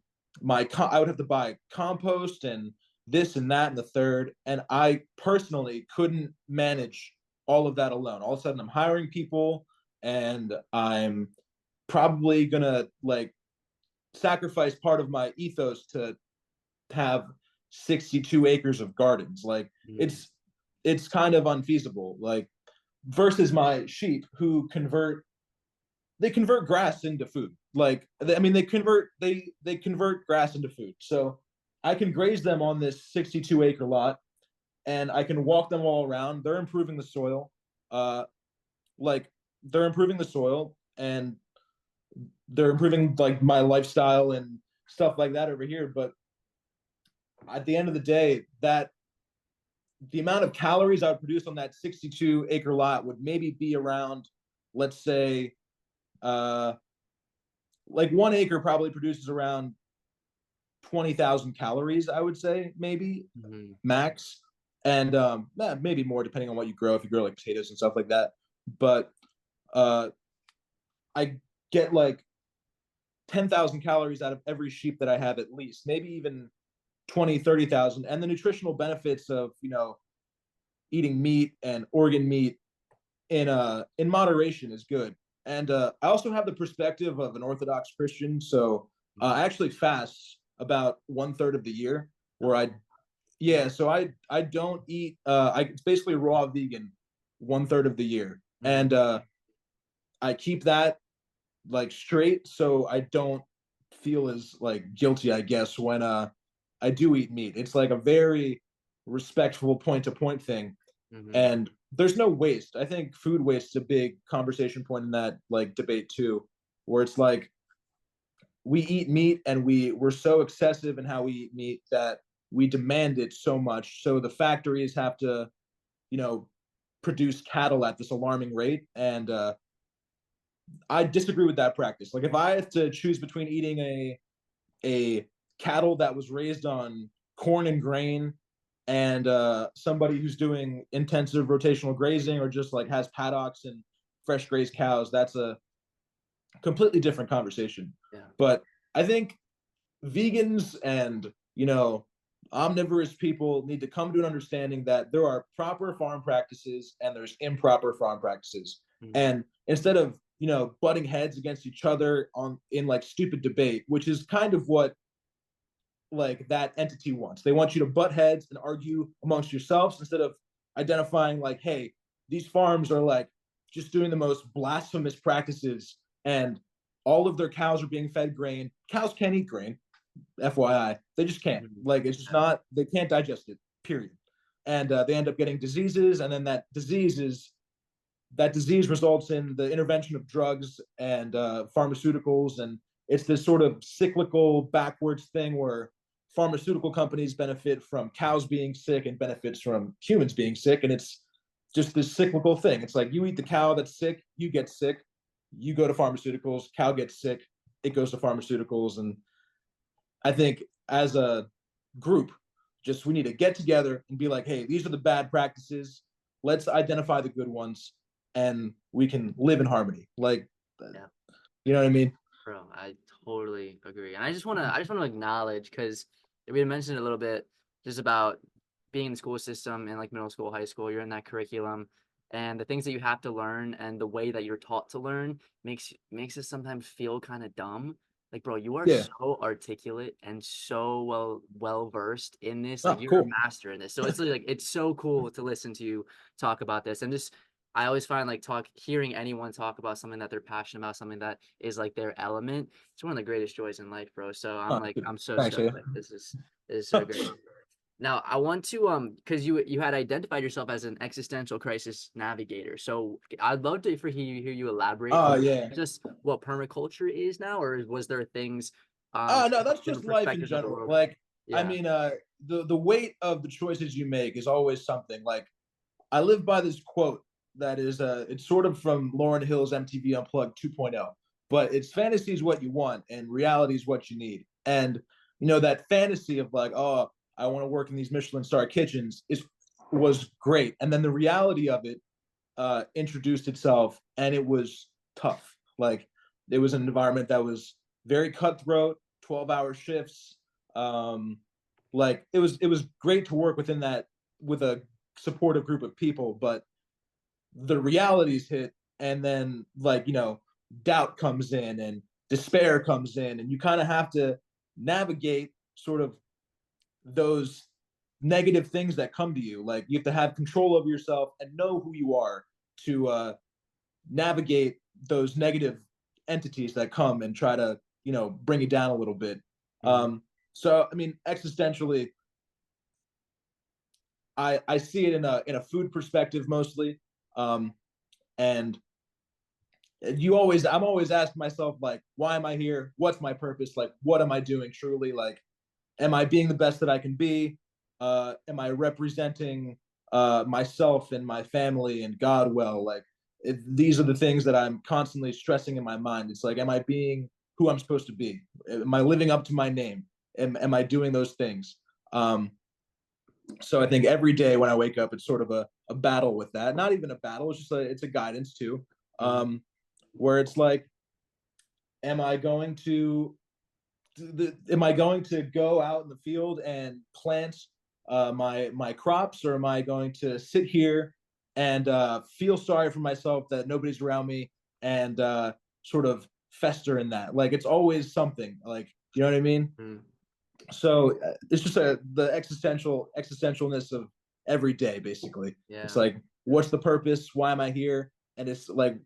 I would have to buy compost and this and that and the third, and I personally couldn't manage all of that alone. All of a sudden, I'm hiring people, and I'm probably gonna like sacrifice part of my ethos to have 62 acres of gardens. Like, Hmm. it's kind of unfeasible. Like, versus my sheep who convert grass into food. Like, I mean, they convert grass into food. So I can graze them on this 62 acre lot, and I can walk them all around. They're improving the soil. Uh, like, they're improving the soil, and they're improving like my lifestyle and stuff like that over here. But at the end of the day, that the amount of calories I would produce on that 62 acre lot would maybe be around, let's say, uh, like 1 acre probably produces around 20,000 calories, I would say, maybe Hmm. max. And maybe more depending on what you grow, if you grow like potatoes and stuff like that. But uh, I get like 10,000 calories out of every sheep that I have, at least, maybe even 20, 30,000. And the nutritional benefits of, eating meat and organ meat in moderation is good. And I also have the perspective of an Orthodox Christian, so I Hmm. actually fast about 1/3 of the year, where Oh. I yeah, so I don't eat. It's basically raw vegan 1/3 of the year, and Hmm. I keep that like straight, so I don't feel as like guilty, I guess, when I do eat meat. It's like a very respectful point to point thing, Hmm. and there's no waste. I think food waste is a big conversation point in that like debate too, where it's like we eat meat, and we're so excessive in how we eat meat that we demand it so much, so the factories have to, you know produce cattle at this alarming rate. And I disagree with that practice. Like, if I had to choose between eating a cattle that was raised on corn and grain, and somebody who's doing intensive rotational grazing, or just like has paddocks and fresh grazed cows, that's a completely different conversation. Yeah. But I think vegans and, omnivorous people need to come to an understanding that there are proper farm practices and there's improper farm practices. Hmm. And instead of, butting heads against each other in like stupid debate, which is kind of what like that entity wants. They want you to butt heads and argue amongst yourselves, instead of identifying like, hey, these farms are like just doing the most blasphemous practices, and all of their cows are being fed grain. Cows can't eat grain, FYI. They just can't. Hmm. Like, it's just not. They can't digest it. Period. And they end up getting diseases, and then that disease results in the intervention of drugs and pharmaceuticals, and it's this sort of cyclical backwards thing where pharmaceutical companies benefit from cows being sick and benefits from humans being sick, and it's just this cyclical thing. It's like, you eat the cow that's sick, you get sick, you go to pharmaceuticals, cow gets sick, it goes to pharmaceuticals. And I think, as a group, just we need to get together and be like, hey, these are the bad practices. Let's identify the good ones, and we can live in harmony. Like, Yeah. you know what I mean? Bro, I totally agree. And I just want to acknowledge, because we had mentioned a little bit just about being in the school system in like middle school, high school, you're in that curriculum and the things that you have to learn and the way that you're taught to learn makes us sometimes feel kind of dumb. Like, bro, you are Yeah. so articulate and so well versed in this. Like Oh, you're a cool. master in this. So it's like it's so cool to listen to you talk about this. And just I always find like hearing anyone talk about something that they're passionate about, something that is like their element. It's one of the greatest joys in life, bro. So Oh, I'm so thanks, stoked. yeah. Like this is so great. Now I want to because you had identified yourself as an existential crisis navigator. So I'd love to hear you elaborate Oh, on yeah. just what permaculture is now, or was there things No, that's just different life in perspectives of the general. world? Like, I Yeah. mean, the weight of the choices you make is always something. Like, I live by this quote that is it's sort of from Lauryn Hill's MTV Unplugged 2.0, but it's fantasy is what you want and reality is what you need. And that fantasy of like, oh, I want to work in these Michelin star kitchens is was great, and then the reality of it introduced itself, and it was tough. Like, it was an environment that was very cutthroat, 12-hour shifts. Like, it was great to work within that with a supportive group of people, but the realities hit, and then, like, doubt comes in and despair comes in, and you kind of have to navigate sort of those negative things that come to you. Like, you have to have control over yourself and know who you are to navigate those negative entities that come and try to bring it down a little bit. Mhm. So I mean, existentially, I see it in a food perspective mostly. um, and I'm always asking myself, like, why am I here? What's my purpose? Like, what am I doing truly? Like, am I being the best that I can be? Am I representing myself and my family and God well? Like, these are the things that I'm constantly stressing in my mind. It's like, am I being who I'm supposed to be? Am I living up to my name? Am I doing those things? Um, so I think every day when I wake up, it's sort of a battle with that. Not even a battle; it's a guidance too, Mhm. where it's like, am I going to am I going to go out in the field and plant my crops, or am I going to sit here and feel sorry for myself that nobody's around me and sort of fester in that? Like, it's always something. Like, you know what I mean? Mhm. So it's just the existentialness of every day. Basically, it's Yeah. like, what's the purpose? Why am I here? And it's like,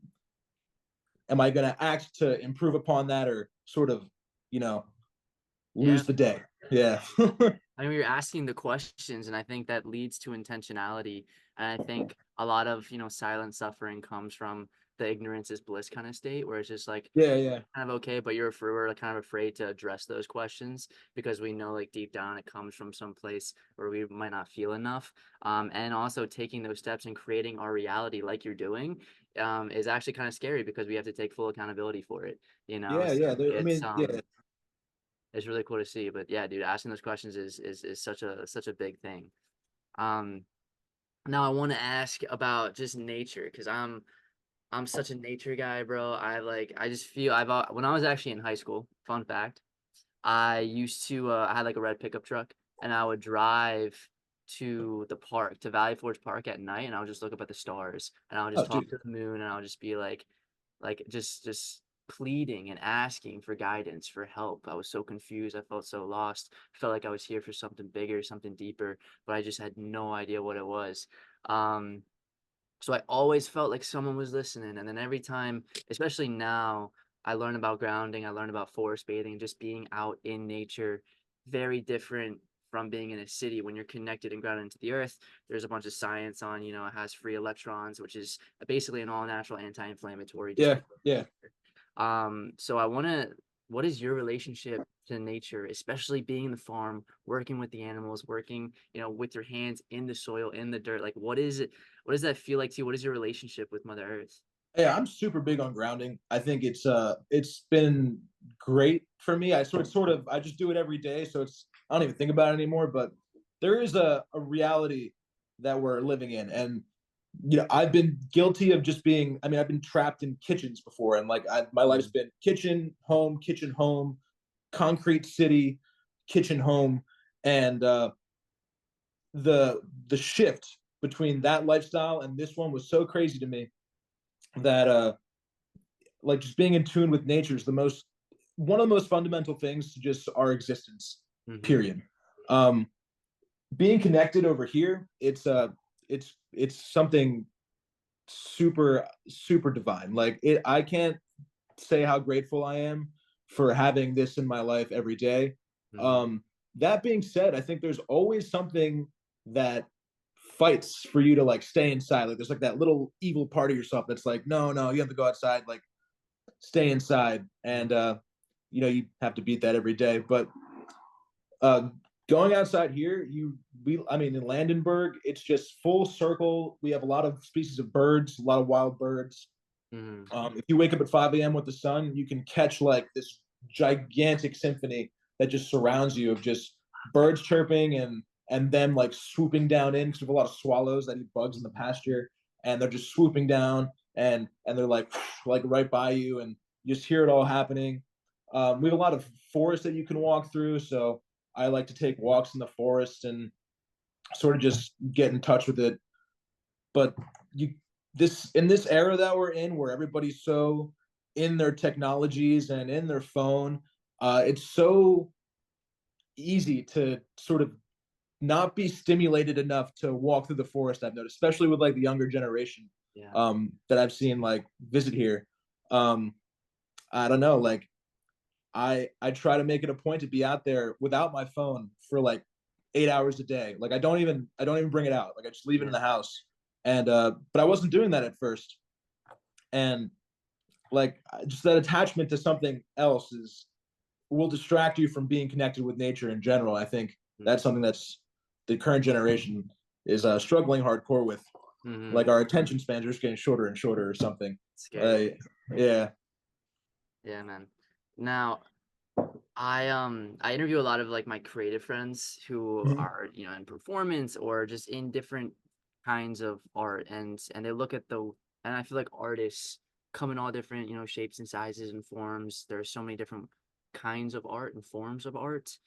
am I going to act to improve upon that, or sort of, you know, Yeah. lose the day? Yeah. I mean, you're asking the questions, and I think that leads to intentionality. And I think a lot of, silent suffering comes from the ignorance is bliss kind of state where it's just like Yeah, yeah, kind of okay, but we're like, kind of afraid to address those questions because we know like deep down it comes from some place where we might not feel enough. And also taking those steps and creating our reality like you're doing, is actually kind of scary because we have to take full accountability for it, yeah, So yeah. I it's mean, yeah, it's really cool to see. But yeah, dude, asking those questions is such a big thing. Um, Now I want to ask about just nature because I'm such a nature guy, bro. I just feel when I was actually in high school, fun fact, I used to I had like a red pickup truck and I would drive to the park, to Valley Forge Park at night, and I would just look up at the stars and I would oh, just talk dude, to the moon and I would just be like just pleading and asking for guidance, for help. I was so confused. I felt so lost. I felt like I was here for something bigger, something deeper, but I just had no idea what it was. Um, so I always felt like someone was listening. And then every time, especially now, I learn about grounding, I learn about forest bathing, just being out in nature, very different from being in a city when you're connected and grounded into the earth. There's a bunch of science on, it has free electrons, which is basically an all natural anti-inflammatory, just yeah, like yeah. so what is your relationship to nature, especially being in the farm, working with the animals, working, with your hands in the soil, in the dirt? Like, what is it? What does that feel like to you? What is your relationship with Mother Earth? Yeah, I'm super big on grounding. I think it's been great for me. I I just do it every day, so I don't even think about it anymore. But there is a reality that we're living in, and I've been guilty of just being. I mean, I've been trapped in kitchens before, and like, my life's been kitchen home, concrete city, kitchen home. And the shift between that lifestyle and this one was so crazy to me that like just being in tune with nature is the most one of the most fundamental things to just our existence. Mm-hmm. Period. Um, Being connected over here, it's something super divine. Like it, I can't say how grateful I am for having this in my life every day. Mm-hmm. Um, that being said, I think there's always something that fights for you to like stay inside. Like there's like that little evil part of yourself that's like, no, no, you have to go outside, like stay inside. And you know, you have to beat that every day. But uh going outside here, I mean in Landenberg, it's just full circle. We have a lot of species of birds, a lot of wild birds. Mm-hmm. If you wake up at 5 a.m. with the sun, you can catch like this gigantic symphony that just surrounds you of just birds chirping and them like swooping down in because we have a lot of swallows that eat bugs in the pasture, and they're just swooping down and they're like right by you, and you just hear it all happening. We have a lot of forest that you can walk through, so I like to take walks in the forest and sort of just get in touch with it. But you this in this era that we're in where everybody's so in their technologies and in their phone, it's so easy to sort of not be stimulated enough to walk through the forest. I've noticed, especially with like the younger generation Yeah. that I've seen like visit here. um I don't know, like I try to make it a point to be out there without my phone for like 8 hours a day. Like I don't even bring it out. Like I just leave it in Yeah. the house. And but I wasn't doing that at first. And like just that attachment to something else is will distract you from being connected with nature in general. I think that's something that's the current generation is struggling hardcore with. Like Mm-hmm. our attention spans are just getting shorter and shorter or something. Scary. Yeah. Yeah, man. Now, I interview a lot of like my creative friends who Mhm. are, in performance or just in different kinds of art, and they look at the and I feel like artists come in all different, shapes and sizes and forms. There are so many different kinds of art and forms of art.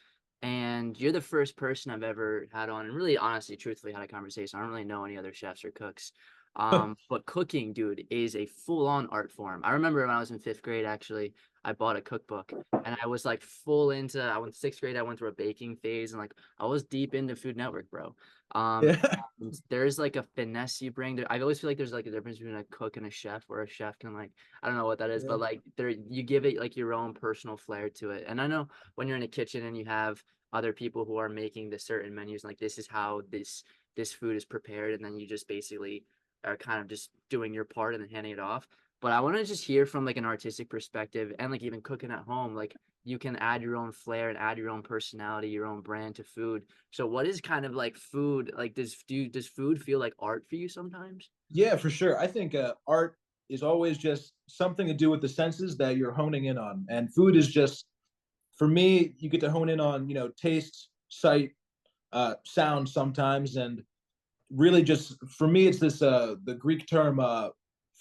And you're the first person I've ever had on and really honestly, truthfully had a conversation. I don't really know any other chefs or cooks. But cooking, dude, is a full-on art form. I remember when I was in fifth grade, actually, I bought a cookbook and I was like full into I went sixth grade, I went through a baking phase and like I was deep into Food Network, bro. Yeah. And there's like a finesse you bring there. I always feel like there's like a difference between a cook and a chef, where a chef can like I don't know what that is, Yeah. but like there you give it like your own personal flair to it. And I know when you're in a kitchen and you have other people who are making the certain menus, like this is how this food is prepared, and then you just basically are kind of just doing your part and then handing it off. But I want to just hear from like an artistic perspective and like even cooking at home, like you can add your own flair and add your own personality, your own brand to food. So what is kind of like food? Like does food feel like art for you sometimes? Yeah, for sure. I think art is always just something to do with the senses that you're honing in on, and food is just for me. You get to hone in on taste, sight, sound sometimes, and really just for me, it's this the Greek term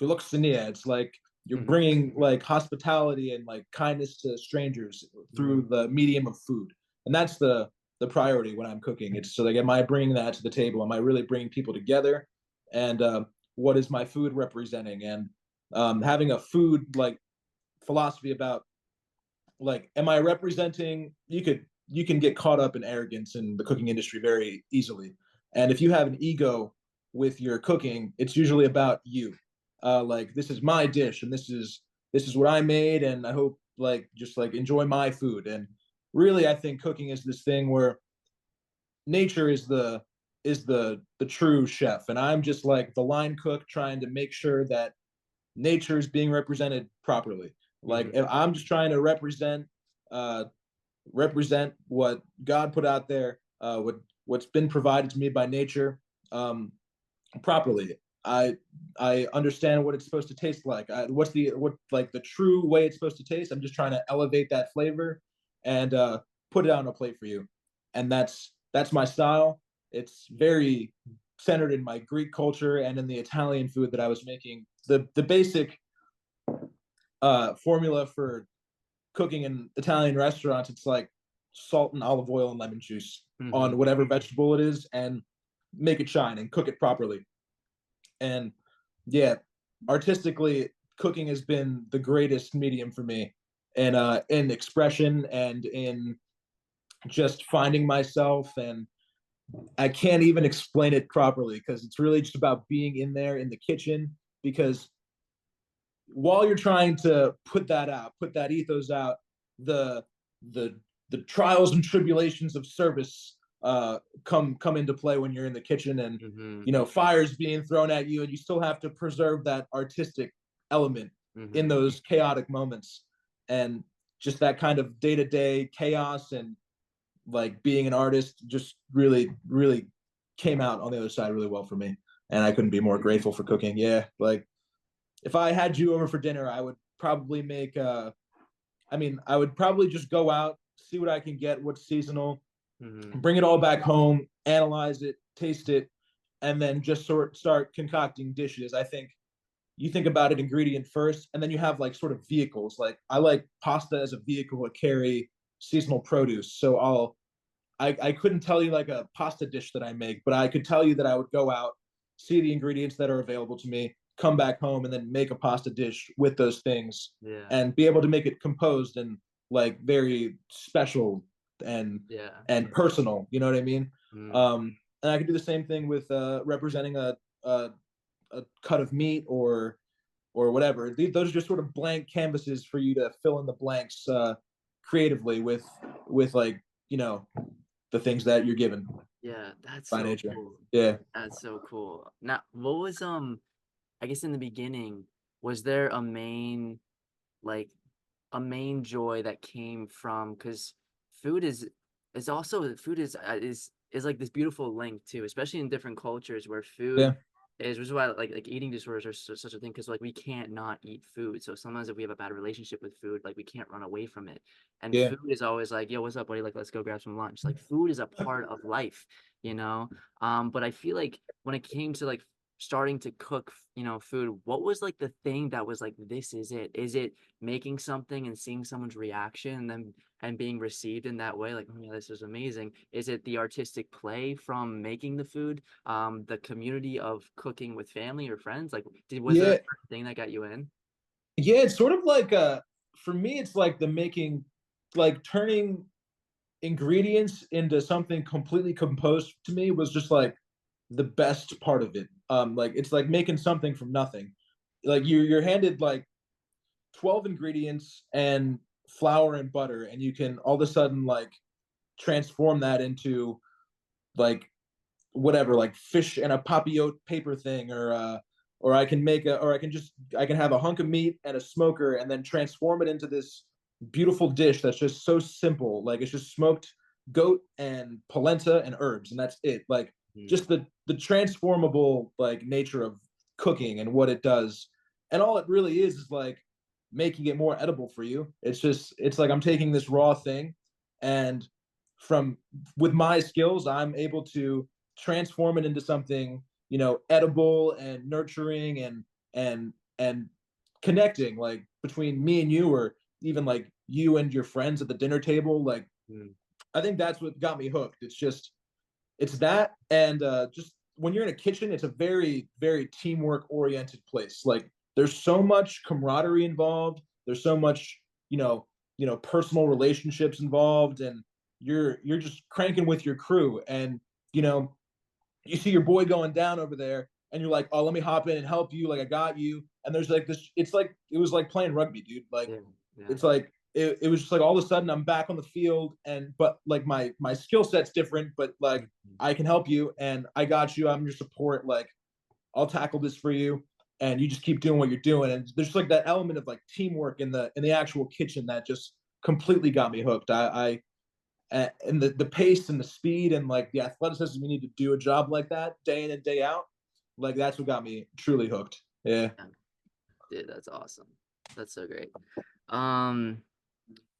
philoxenia. It's like you're Mm-hmm. bringing like hospitality and like kindness to strangers Mm-hmm. through the medium of food, and that's the priority when I'm cooking. It's so like, am I bringing that to the table? Am I really bringing people together? And what is my food representing? And having a food like philosophy about like, am I representing? You can get caught up in arrogance in the cooking industry very easily, and if you have an ego with your cooking, it's usually about you. Like this is my dish, and this is what I made, and I hope like just like enjoy my food. And really, I think cooking is this thing where nature is the true chef, and I'm just like the line cook trying to make sure that nature is being represented properly. Like Mm-hmm. if I'm just trying to uh, represent what God put out there, what's been provided to me by nature, um, properly. I understand what it's supposed to taste like. What like the true way it's supposed to taste. I'm just trying to elevate that flavor and put it on a plate for you, and that's my style. It's very centered in my Greek culture and in the Italian food that I was making. The basic formula for cooking in Italian restaurants, it's like salt and olive oil and lemon juice Mm-hmm. on whatever vegetable it is and make it shine and cook it properly. And yeah, artistically, cooking has been the greatest medium for me, and in expression and in just finding myself. And I can't even explain it properly because it's really just about being in there in the kitchen. Because while you're trying to put that out, put that ethos out, the the the trials and tribulations of service come into play when you're in the kitchen, and Mm-hmm. fires being thrown at you, and you still have to preserve that artistic element in Mm-hmm. those chaotic moments, and just that kind of day-to-day chaos and like being an artist just really came out on the other side really well for me, and I couldn't be more grateful for cooking. Yeah, like if I had you over for dinner, I would probably make I would probably just go out, see what I can get, what's seasonal, Mm-hmm. bring it all back home, analyze it, taste it, and then just start concocting dishes. I think you think about it ingredient first, and then you have like sort of vehicles. Like I like pasta as a vehicle to carry seasonal produce. So I couldn't tell you like a pasta dish that I make, but I could tell you that I would go out, see the ingredients that are available to me, come back home, and then make a pasta dish with those things, Yeah. and be able to make it composed and like very special and Yeah. personal. You know what I mean? Mm. And I could do the same thing with representing a a cut of meat or whatever. Those are just sort of blank canvases for you to fill in the blanks creatively with like you know the things that you're given Yeah, that's by so nature. cool. Yeah. That's so cool. Now, what was I guess in the beginning, was there like a main joy that came from, because food is also food is like this beautiful link too, especially in different cultures where food Yeah. is, which is why like eating disorders are such a thing, because like we can't not eat food. So sometimes if we have a bad relationship with food, like we can't run away from it. And Yeah. food is always like, yo, what's up, buddy? Like, let's go grab some lunch. Like food is a part of life, you know? But I feel like when it came to like starting to cook, food, what was like the thing that was like, this is it? Is it making something and seeing someone's reaction and then and being received in that way, like, oh yeah, this is amazing? Is it the artistic play from making the food, the community of cooking with family or friends? Like, was there a Yeah. certain thing that got you in? Yeah. It's sort of like for me, it's like the making, like turning ingredients into something completely composed to me was just like the best part of it. Like it's like making something from nothing. Like you're handed like 12 ingredients and flour and butter, and you can all of a sudden like transform that into like whatever, like fish and a papillote paper thing, or I can make a, or I can have a hunk of meat and a smoker, and then transform it into this beautiful dish that's just so simple. Like it's just smoked goat and polenta and herbs, and that's it. Like Mm. just the transformable like nature of cooking and what it does, and all it really is like making it more edible for you. It's like I'm taking this raw thing, and from with my skills, I'm able to transform it into something edible and nurturing and connecting, like between me and you, or even like you and your friends at the dinner table. Like Mm. I think that's what got me hooked. It's that, and just when you're in a kitchen, it's a very teamwork oriented place. Like there's so much camaraderie involved. There's so much personal relationships involved, and you're just cranking with your crew, and you know you see your boy going down over there, and you're like, oh, let me hop in and help you, like I got you. And there's like this, it's like it was like playing rugby, dude. Like Yeah, yeah. it's like it was just like all of a sudden I'm back on the field, and but like my skill set's different, but like Mhm. I can help you and I got you, I'm your support. Like I'll tackle this for you, and you just keep doing what you're doing. And there's just like that element of like teamwork in the actual kitchen that just completely got me hooked. And the pace and the speed and like the athleticism you need to do a job like that day in and day out, like that's what got me truly hooked. Yeah. Yeah. Dude, that's awesome. That's so great. Um,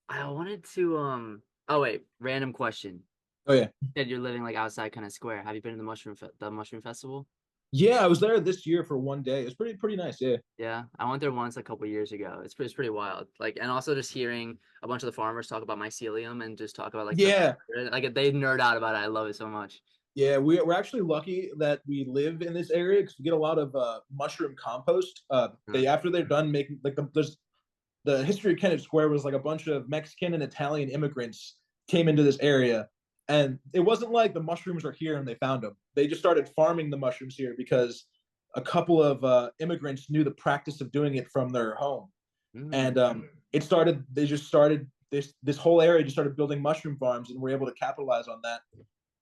I wanted to oh wait, random question. Oh yeah. You said you're living like outside kind of square. Have you been to the mushroom festival? Yeah, I was there this year for one day. It's pretty nice. Yeah. Yeah, I went there once a couple years ago. It's pretty wild. Like, and also just hearing a bunch of the farmers talk about mycelium and just talk about like Yeah. like they nerd out about it. I love it so much. Yeah, we're actually lucky that we live in this area because we get a lot of mushroom compost. Uh, They after they're done making like there's the history of Kennett Square was like a bunch of Mexican and Italian immigrants came into this area, and it wasn't like the mushrooms are here and they found them. They just started farming the mushrooms here because a couple of immigrants knew the practice of doing it from their home, mm, and it started. They just started this whole area just started building mushroom farms, and we're able to capitalize on that.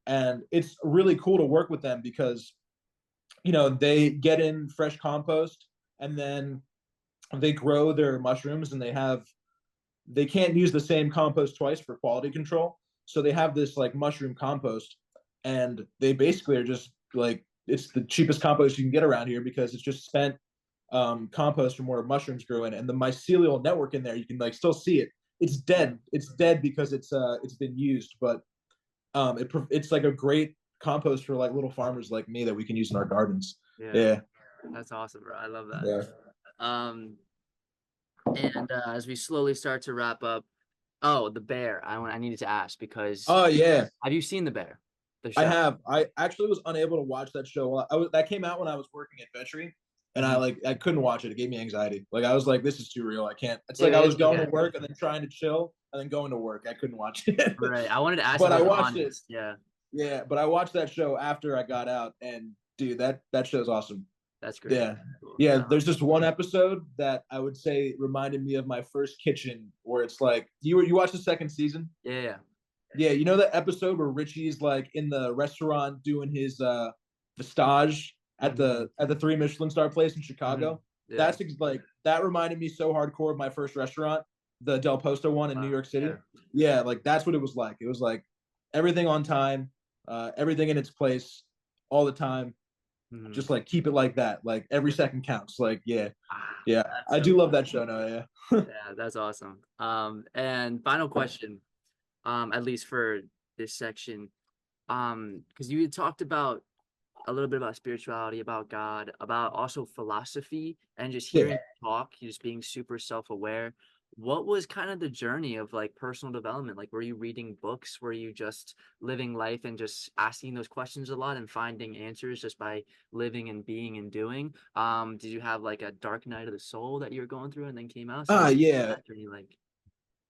And it's really cool to work with them because they get in fresh compost and then they grow their mushrooms and they can't use the same compost twice for quality control. So they have this like mushroom compost, and they basically are just like it's the cheapest compost you can get around here because it's just spent compost from where mushrooms grew in, and the mycelial network in there you can like still see it. It's dead. It's dead because it's been used, but it's like a great compost for like little farmers like me that we can use in our gardens. yeah, Yeah, that's awesome, bro. I love that. yeah. Um, and as we slowly start to wrap up, oh, the bear. I needed to ask because Oh yeah, have you seen the bear, the I show? have. I actually was unable to watch that show. That came out when I was working at Vetri, and Mhm. I couldn't watch it. It gave me anxiety. Like I was like, this is too real. I can't. It's like I was It's going okay. to work and then trying to chill and then going to work. I couldn't watch it. Right. I wanted to ask if But it I was watched it. honest. Yeah, Yeah, but I watched that show after I got out, and dude, that show's awesome. that's great. Yeah. Cool. Yeah, there's just one episode that I would say reminded me of my first kitchen where it's like you watched the second season? Yeah, yeah. Yeah, you know that episode where Richie's like in the restaurant doing his the stage Mhm, at the three Michelin star place in mhm. Chicago? Yeah. Like that reminded me so hardcore of my first restaurant, the Del Posto one in New Wow. York City. Yeah. Yeah, like that's what it was like. It was like everything on time, everything in its place all the time. Mhm. Just like keep it like that. Like every second counts. Like yeah, Ah, yeah. that's I so do love cool. that show now. Yeah. Yeah, that's awesome. And final question, at least for this section, because you had talked about a little bit about spirituality, about God, about also philosophy, and just Yeah. hearing you talk, you just being super self-aware. What was kind of the journey of like personal development? Like, were you reading books? Were you just living life and just asking those questions a lot and finding answers just by living and being and doing? Did you have like a dark night of the soul that you were going through and then came out? So Ah, what was yeah. that journey like?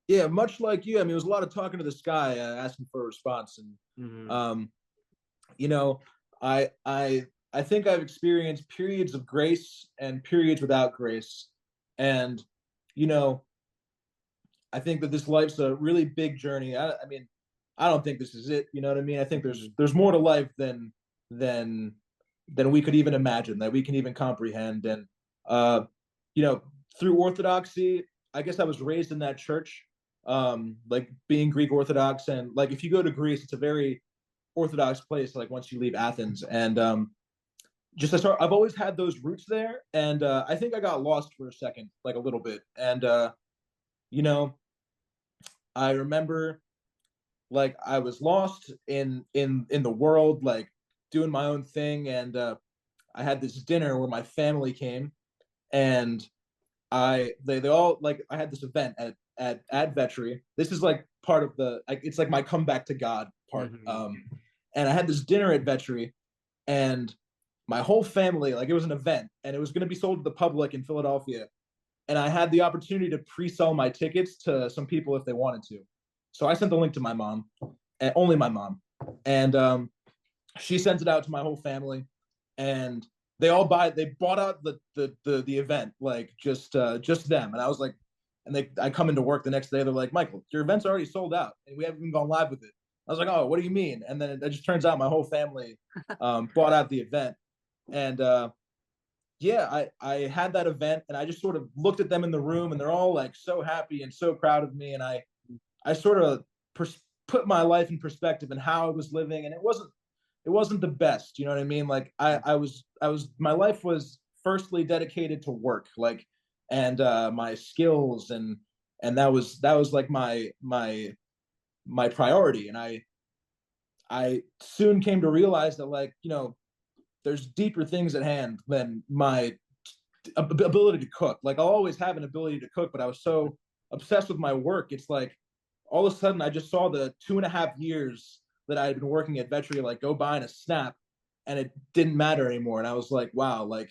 Yeah, much like you. I mean, it was a lot of talking to the sky, asking for a response, and Hmm. um, you know, I I I think I've experienced periods of grace and periods without grace, and you know, I think that this life's a really big journey. I mean, I don't think this is it. You know what I mean? I think Hmm. there's more to life than than we could even imagine, that we can even comprehend. And uh, you know, through Orthodoxy, I guess I was raised in that church, like being Greek Orthodox, and like if you go to Greece, it's a very Orthodox place. Like once you leave Athens, and I've always had those roots there, and I think I got lost for a second, like a little bit, and you know, I remember like I was lost in the world, like doing my own thing, and I had this dinner where my family came, and they all like I had this event at Vetri. This is like part of the like it's like my comeback to God part. Hmm. And I had this dinner at Vetri, and my whole family like it was an event, and it was going to be sold to the public in Philadelphia, and I had the opportunity to pre-sell my tickets to some people if they wanted to. So I sent the link to my mom, and only my mom, and she sent it out to my whole family, and they bought out the event like just them, and I was like, and I come into work the next day, they're like, Michael, your event's already sold out, and we haven't even gone live with it. I was like, oh, what do you mean? And then it just turns out my whole family bought out the event, and yeah, I had that event, and I just sort of looked at them in the room, and they're all like so happy and so proud of me, and I sort of put my life in perspective and how I was living, and it wasn't the best, you know what I mean? Like I was my life was firstly dedicated to work, like and my skills, and that was like my priority, and I soon came to realize that like there's deeper things at hand than my ability to cook. Like I'll always have an ability to cook, but I was so obsessed with my work. It's like all of a sudden I just saw the 2.5 years that I had been working at Vetri like go by in a snap, and it didn't matter anymore. And I was like, wow, like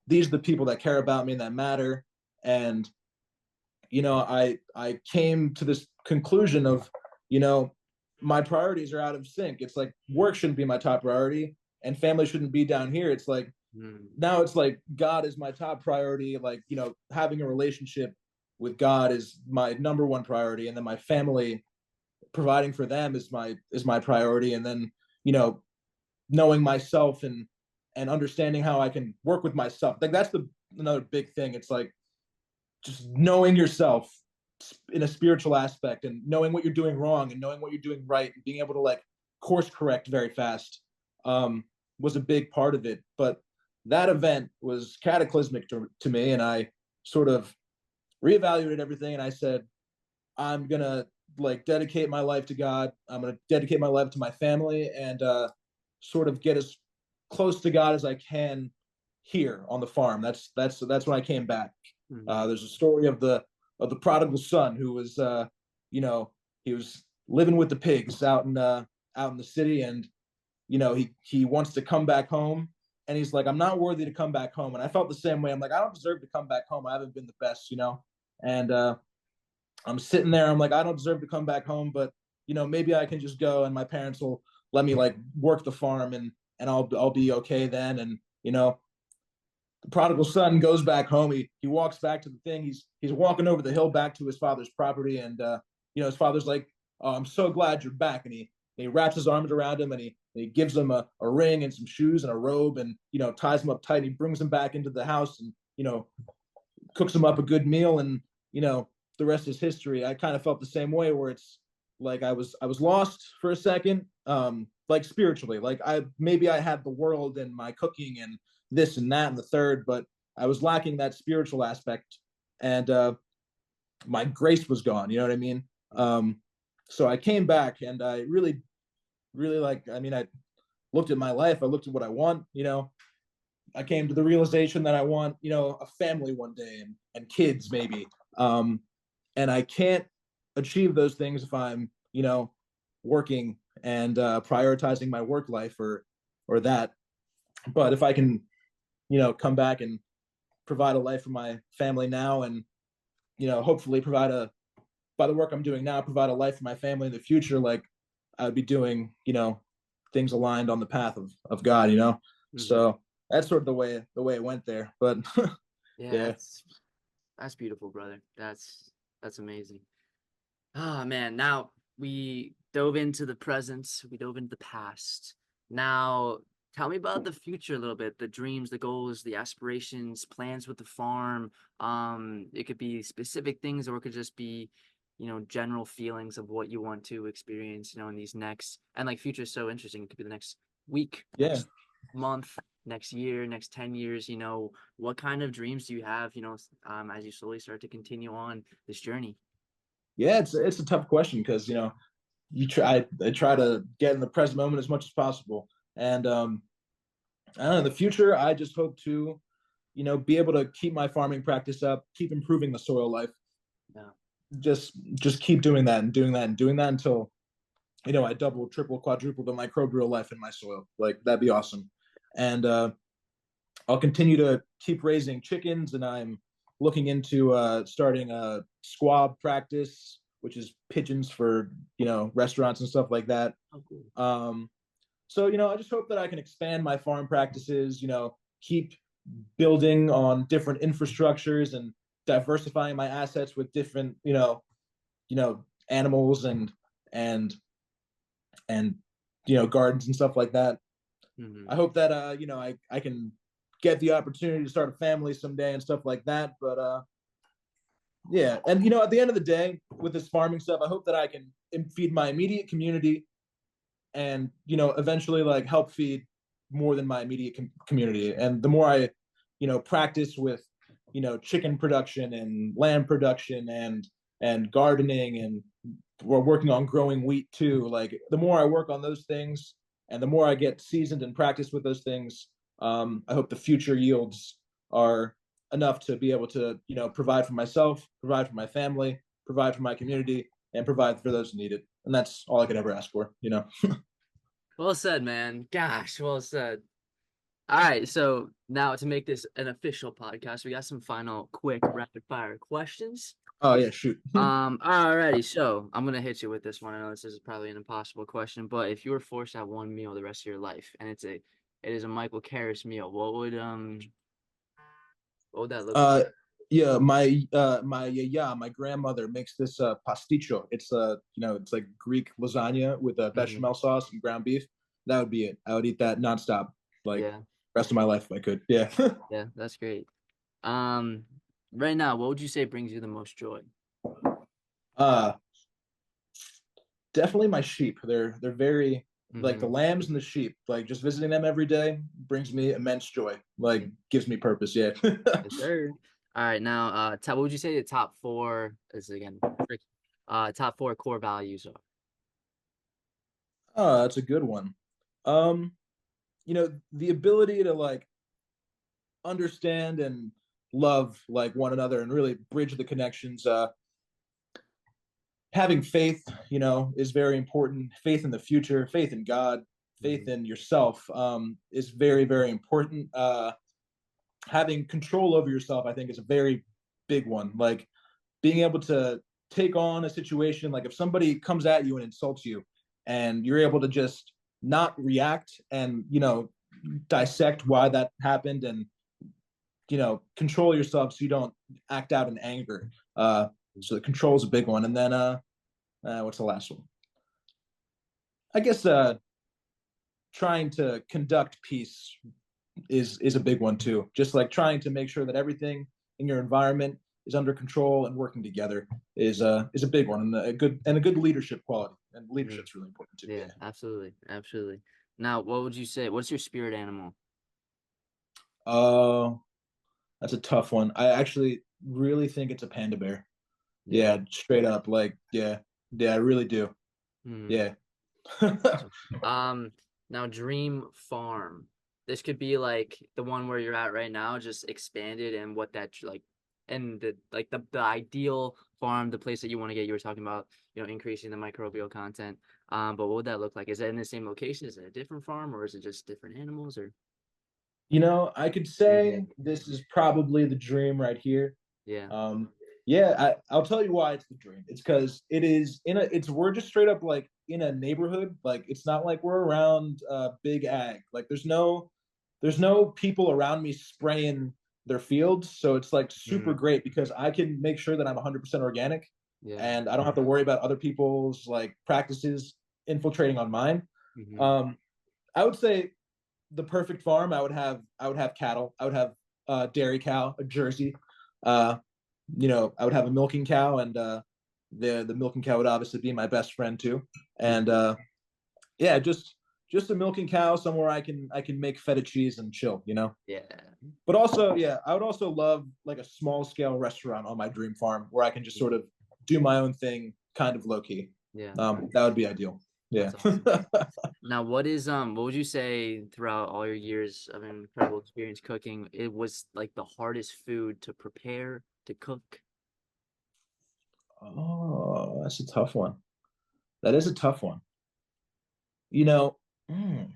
these are the people that care about me and that matter. And I came to this conclusion of, you know, my priorities are out of sync. It's like work shouldn't be my top priority, and family shouldn't be down here. It's like Mm. now it's like God is my top priority. Like, having a relationship with God is my number one priority, and then my family, providing for them is my priority, and then you know knowing myself and understanding how I can work with myself. Like that's the another big thing. It's like just knowing yourself in a spiritual aspect, and knowing what you're doing wrong and knowing what you're doing right, and being able to like course correct very fast, was a big part of it. But that event was cataclysmic to me, and I sort of reevaluated everything, and I said, I'm gonna like dedicate my life to God. I'm gonna dedicate my life to my family, and sort of get as close to God as I can here on the farm. That's when I came back. Mm. There's a story of the prodigal son who was, he was living with the pigs out in the city, and he wants to come back home, and he's like, I'm not worthy to come back home. And I felt the same way. I'm like, I don't deserve to come back home. I haven't been the best, and I'm sitting there. I'm like, I don't deserve to come back home, but maybe I can just go, and my parents will let me like work the farm, and I'll be okay then. And the prodigal son goes back home. He walks back to the thing. He's walking over the hill back to his father's property, and his father's like, "Oh, I'm so glad you're back." And he wraps his arms around him, and he gives him a ring and some shoes and a robe, and ties him up tight. And he brings him back into the house, and cooks him up a good meal, and the rest is history. I kind of felt the same way, where it's like I was lost for a second, like spiritually. Like maybe I had the world and my cooking and this and that and the third, but I was lacking that spiritual aspect, and my grace was gone. You know what I mean? So I came back, and I really, really like. I mean, I looked at my life. I looked at what I want. I came to the realization that I want, a family one day, and kids maybe. And I can't achieve those things if I'm, working and prioritizing my work life or that. But if I can, come back and provide a life for my family now, and hopefully by the work I'm doing now, provide a life for my family in the future, like I would be doing, things aligned on the path of God. Mm-hmm. So that's sort of the way it went there. But Yeah, yeah. that's beautiful, brother. That's amazing. Ah, man. Now we dove into the present, we dove into the past. Now, tell me about the future a little bit, the dreams, the goals, the aspirations, plans with the farm. It could be specific things, or it could just be, general feelings of what you want to experience, in these next, and like future is so interesting. It could be the next week, Yeah. next month, next year, next 10 years, what kind of dreams do you have, as you slowly start to continue on this journey? Yeah, it's a tough question, because I try to get in the present moment as much as possible. And I don't know, in the future, I just hope to, be able to keep my farming practice up, keep improving the soil life, Yeah. just keep doing that and doing that and doing that until I double, triple, quadruple the microbial life in my soil. Like that'd be awesome. And I'll continue to keep raising chickens, and I'm looking into starting a squab practice, which is pigeons for restaurants and stuff like that. Oh, cool. So I just hope that I can expand my farm practices. Keep building on different infrastructures and diversifying my assets with different animals and and gardens and stuff like that. Hmm. I hope that I can get the opportunity to start a family someday and stuff like that. But yeah, and at the end of the day, with this farming stuff, I hope that I can feed my immediate community, and eventually like help feed more than my immediate community. And the more I practice with chicken production and lamb production and gardening, and we're working on growing wheat too, like the more I work on those things and the more I get seasoned and practice with those things, I hope the future yields are enough to be able to, provide for myself, provide for my family, provide for my community, and provide for those who need it. And that's all I could ever ask for. Well said, man. Gosh, well said. All right, so now to make this an official podcast, we got some final quick rapid fire questions. Oh yeah, shoot. Alrighty, so I'm gonna hit you with this one. I know this is probably an impossible question, but if you were forced to have one meal the rest of your life, and it is a Michael Karras meal, what would that look like? Uh, yeah, my grandmother makes this pasticcio. It's it's like Greek lasagna with Hmm. bechamel sauce and ground beef. That would be it. I would eat that nonstop, like Yeah, rest of my life if I could. Yeah. yeah, that's great. Um, right now, what would you say brings you the most joy? uh Definitely my sheep. They're very like the Hmm. lambs and the sheep. Like just visiting them every day brings me immense joy. Like gives me purpose. Yeah. Yes, sir. All right, now, top, what would you say the top four is again? Tricky. Top four core values are. Oh, that's a good one. Um, the ability to like understand and love like one another and really bridge the connections. Having faith, is very important. Faith in the future, faith in God, faith Mhm. in yourself, is very, very important. Having control over yourself, I think, is a very big one. Like being able to take on a situation, like if somebody comes at you and insults you, and you're able to just not react and dissect why that happened and control yourself so you don't act out in anger. So the control is a big one, and then what's the last one? I guess trying to conduct peace is a big one too. Just like trying to make sure that everything in your environment is under control and working together is a big one, and a good leadership quality. And Mhm. leadership's really important too. Yeah, Yeah. absolutely, absolutely. Now, what would you say? What's your spirit animal? Uh, that's a tough one. I actually really think it's a panda bear. Yeah. Yeah, straight up. Like, yeah, I really do. Hmm. Yeah. Awesome. Now dream farm. This could be like the one where you're at right now, just expanded and what that like, and the ideal farm, the place that you want to get. You were talking about, increasing the microbial content. But what would that look like? Is it in the same location? Is it a different farm, or is it just different animals? Or I could yeah, say this is probably the dream right here. yeah. Um, yeah, I'll tell you why it's the dream. It's because it is we're just straight up like in a neighborhood. Like it's not like we're around big ag. Like there's no people around me spraying their fields. So it's like super Mm, great because I can make sure that I'm 100% organic yeah. and I don't have to worry about other people's like practices infiltrating on mine. Hmm. Um, I would say the perfect farm, I would have cattle. I would have dairy cow, a Jersey. Uh, I would have a milking cow, and the milking cow would obviously be my best friend too. And Hmm. yeah, just a milking cow somewhere I can make feta cheese and chill. Yeah. But also, yeah, I would also love like a small scale restaurant on my dream farm where I can just sort Yeah. of do my own thing, kind of low key. Yeah. That would be ideal. Yeah. That's awesome. Now, what would you say throughout all your years of incredible experience cooking, it was like the hardest food to prepare, to cook? Oh, that's a tough one. That is a tough one. You know, mm,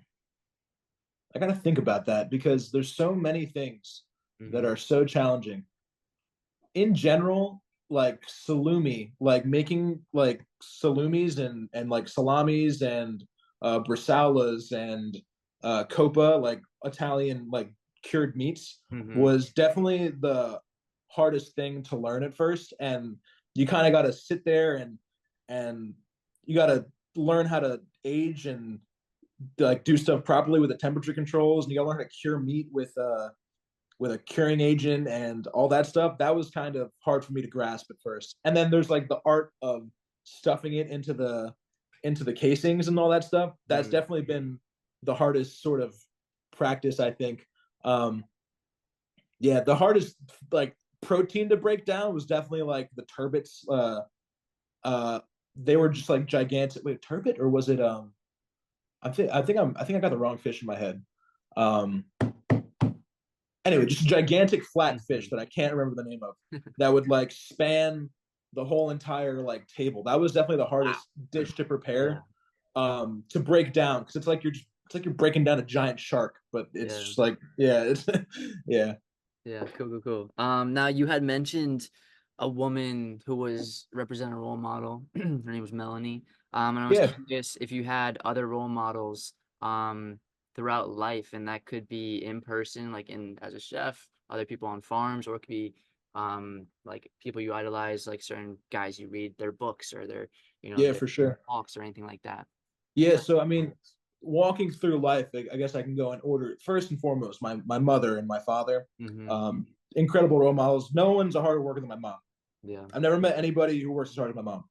I got to think about that because there's so many things that Hmm. are so challenging. In general, like salumi, like making like salumis and like salamis and brisalas and copa, like Italian like cured meats, Hmm. was definitely the hardest thing to learn at first. And you kind of got to sit there and you got to learn how to age and like do stuff properly with the temperature controls, and you gotta learn how to cure meat with a curing agent and all that stuff. That was kind of hard for me to grasp at first. And then there's like the art of stuffing it into the casings and all that stuff. That's Hmm. definitely been the hardest sort of practice, I think. Um, yeah, the hardest like protein to break down was definitely like the turbits. Uh, they were just like gigantic. Wait, turbot or was it? I think I got the wrong fish in my head. Um, Anyway, just a gigantic flat fish Mhm. that I can't remember the name of that would like span the whole entire like table. That was definitely the Wow. hardest dish to Yeah. prepare, to break down, because it's like you're breaking down a giant shark, but it's Yeah. just like, yeah, it's yeah. Yeah, cool, cool, cool. Now you had mentioned a woman who was representing a role model. Her name was Melanie. And I was Yeah, curious if you had other role models throughout life, and that could be in person, like in as a chef, other people on farms, or it could be like people you idolize, like certain guys you read their books or yeah, their for sure. talks or anything like that. Yeah, so I mean, walking through life, I guess I can go in order. First and foremost, my mother and my father, Mm-hmm. um, incredible role models. No one's a harder worker than my mom. Yeah. I've never met anybody who works as hard as my mom,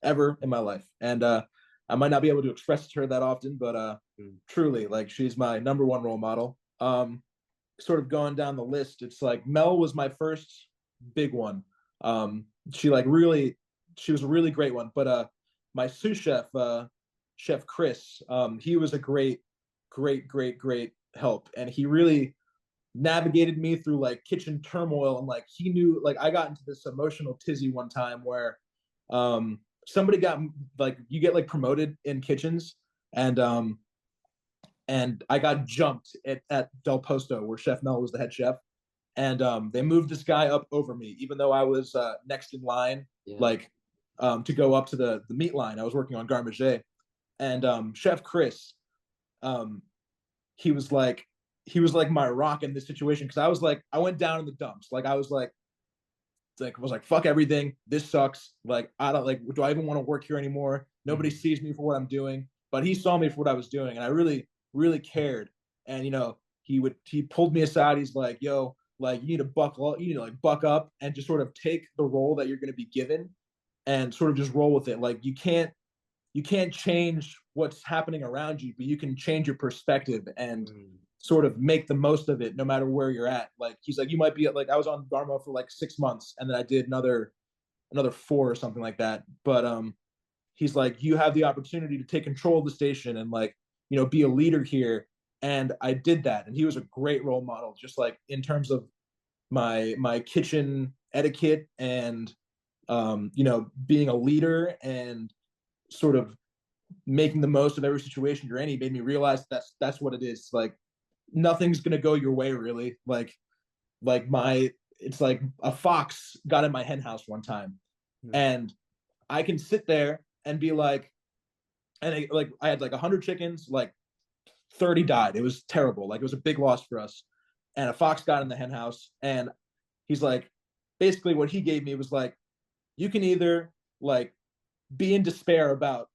ever in my life. And I might not be able to express it to her that often, but Mm. truly, like she's my number one role model. Sort of going down the list, it's like Mel was my first big one. She like really, she was a really great one. But my sous chef, Chef Chris, he was a great help, and he really navigated me through like kitchen turmoil. And like he knew, like I got into this emotional tizzy one time where somebody got, like you get like promoted in kitchens, and I got jumped at Del Posto where Chef Mel was the head chef, and they moved this guy up over me even though I was next in line, Yeah. like to go up to the meat line. I was working on garde manger, and Chef Chris, um, he was like my rock in this situation, because I went down in the dumps. Like I was like fuck everything. This sucks. Like I don't like. Do I even want to work here anymore? Nobody Mm-hmm. sees me for what I'm doing. But he saw me for what I was doing, and I really cared. And he pulled me aside. He's like, "Yo, like you need to buckle. You need to like buck up and just sort of take the role that you're going to be given, and sort of just roll with it. Like you can't change what's happening around you, but you can change your perspective and Mm. sort of make the most of it no matter where you're at. Like he's like, you might be at, like I was on Dharma for like 6 months, and then I did another four or something like that. But he's like, you have the opportunity to take control of the station and like, be a leader here. And I did that. And he was a great role model, just like in terms of my kitchen etiquette, and being a leader and sort of making the most of every situation you're in. He made me realize that's what it is. Like nothing's gonna go your way, really. Like my it's like a fox got in my hen house one time, Mm. and I can sit there and be like, like I had like 100 chickens, like 30 died. It was terrible. Like it was a big loss for us. And a fox got in the hen house, and he's like, basically what he gave me was like, you can either like be in despair about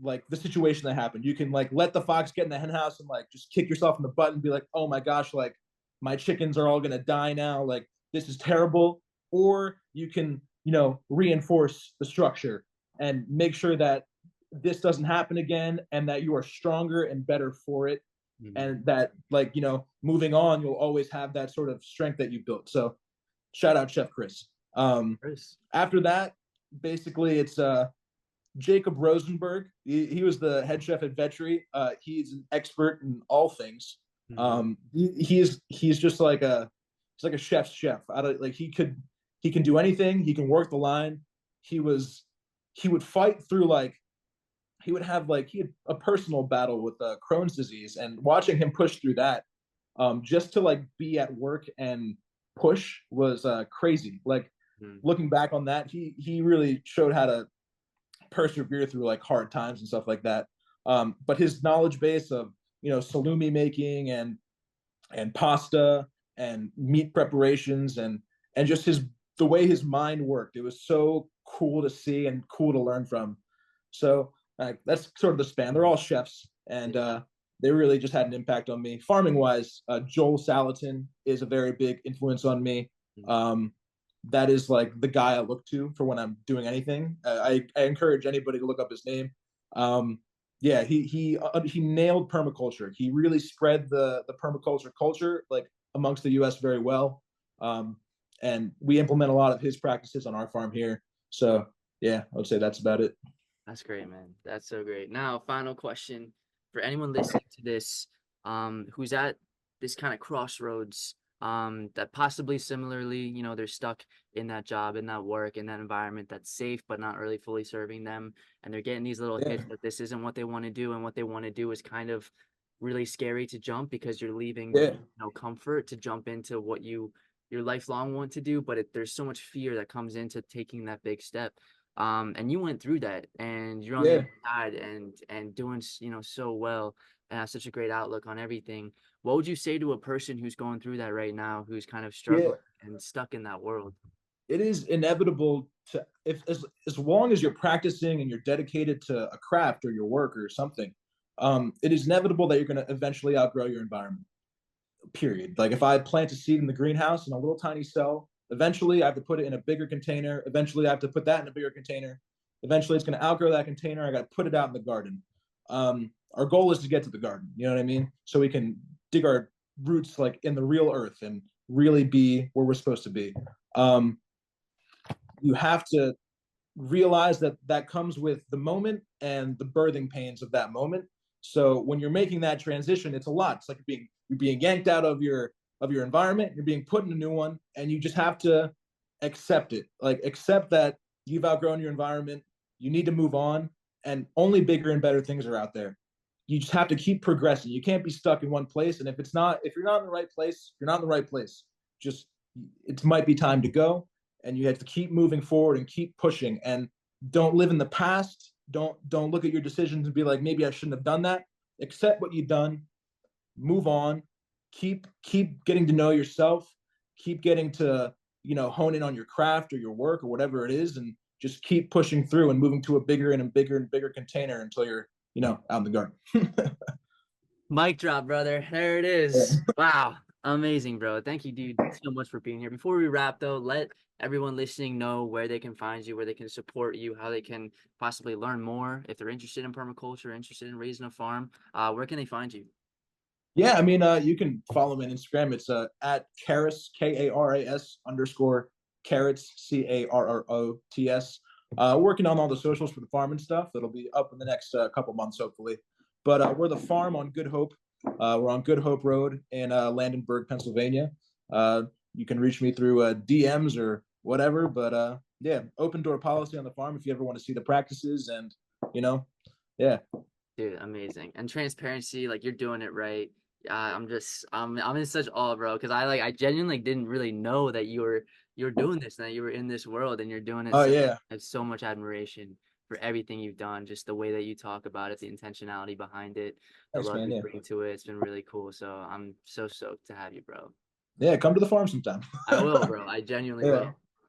like the situation that happened. You can like let the fox get in the hen house and like just kick yourself in the butt and be like, oh my gosh, like my chickens are all gonna die now. Like this is terrible. Or you can, reinforce the structure and make sure that this doesn't happen again, and that you are stronger and better for it. Mm. And that, like, moving on, you'll always have that sort of strength that you built. So shout out Chef Chris. Chris. After that, basically it's Jacob Rosenberg. He was the head chef at Vetri. He's an expert in all things. Mm-hmm. He's just like a chef's chef. I don't like he can do anything. He can work the line. He was he would fight through like he had a personal battle with Crohn's disease, and watching him push through that, just to like be at work and push was crazy. Like Mm. looking back on that, he really showed how to persevere through like hard times and stuff like that. But his knowledge base of salumi making and pasta and meat preparations, and just the way his mind worked, it was so cool to see and cool to learn from. So that's sort of the span. They're all chefs, and Yeah. they really just had an impact on me. Farming wise, Joel Salatin is a very big influence on me. Mm. Um, that is like the guy I look to for when I'm doing anything. I encourage anybody to look up his name. Um, yeah, he nailed permaculture. He really spread the permaculture culture like amongst the U.S. very well, um, and we implement a lot of his practices on our farm here. So yeah, I would say that's about it. That's great, man. That's so great. Now, final question for anyone listening to this, who's at this kind of crossroads that possibly similarly, they're stuck in that job, in that work, in that environment that's safe, but not really fully serving them. And they're getting these little Yeah, hits that this isn't what they want to do. And what they want to do is kind of really scary to jump because you're leaving, yeah, comfort to jump into what your lifelong want to do. But there's so much fear that comes into taking that big step. And you went through that and you're on the yeah, other side and doing, so well and have such a great outlook on everything. What would you say to a person who's going through that right now, who's kind of yeah. struggling and stuck in that world? It is inevitable to, if as long as you're practicing and you're dedicated to a craft or your work or something, it is inevitable that you're going to eventually outgrow your environment. Period. Like if I plant a seed in the greenhouse in a little tiny cell, eventually I have to put it in a bigger container. Eventually I have to put that in a bigger container. Eventually it's going to outgrow that container. I got to put it out in the garden. Our goal is to get to the garden. You know what I mean? So we can dig our roots like in the real earth and really be where we're supposed to be. Um, you have to realize that that comes with the moment and the birthing pains of that moment. So when you're making that transition, it's a lot. It's like you're being yanked out of your environment, you're being put in a new one, and you just have to accept it. Like accept that you've outgrown your environment, you need to move on, and only bigger and better things are out there. You just have to keep progressing. You can't be stuck in one place. And if you're not in the right place, you're not in the right place. Just it might be time to go, and you have to keep moving forward and keep pushing. And don't live in the past. Don't look at your decisions and be like, maybe I shouldn't have done that. Accept what you've done, move on, keep getting to know yourself, keep getting to hone in on your craft or your work or whatever it is, and just keep pushing through and moving to a bigger and a bigger and bigger container until you're out in the garden. Mic drop, brother. There it is. Wow. Amazing, bro. Thank you, dude, so much for being here. Before we wrap, though, let everyone listening know where they can find you, where they can support you, how they can possibly learn more if they're interested in permaculture, interested in raising a farm. Where can they find you? Yeah, I mean, you can follow me on Instagram. It's at Karas, Karas underscore carrots, Carrots. Working on all the socials for the farm and stuff. That'll be up in the next couple months, hopefully. But we're the farm on Good Hope. We're on Good Hope Road in Landenberg, Pennsylvania. You can reach me through DMs or whatever. But yeah, open door policy on the farm if you ever want to see the practices. And, you know, yeah. Dude, amazing. And transparency, like you're doing it right. I'm in such awe, bro, because I genuinely didn't really know that you're doing this and that you were in this world and you're doing it Oh, so yeah. I have so much admiration for everything you've done, just the way that you talk about it, the intentionality behind it, the Thanks, love man. you Yeah. bring to it. It's been really cool. So I'm so stoked to have you, bro. Yeah. Come to the farm sometime. I will, bro. I genuinely Yeah. will.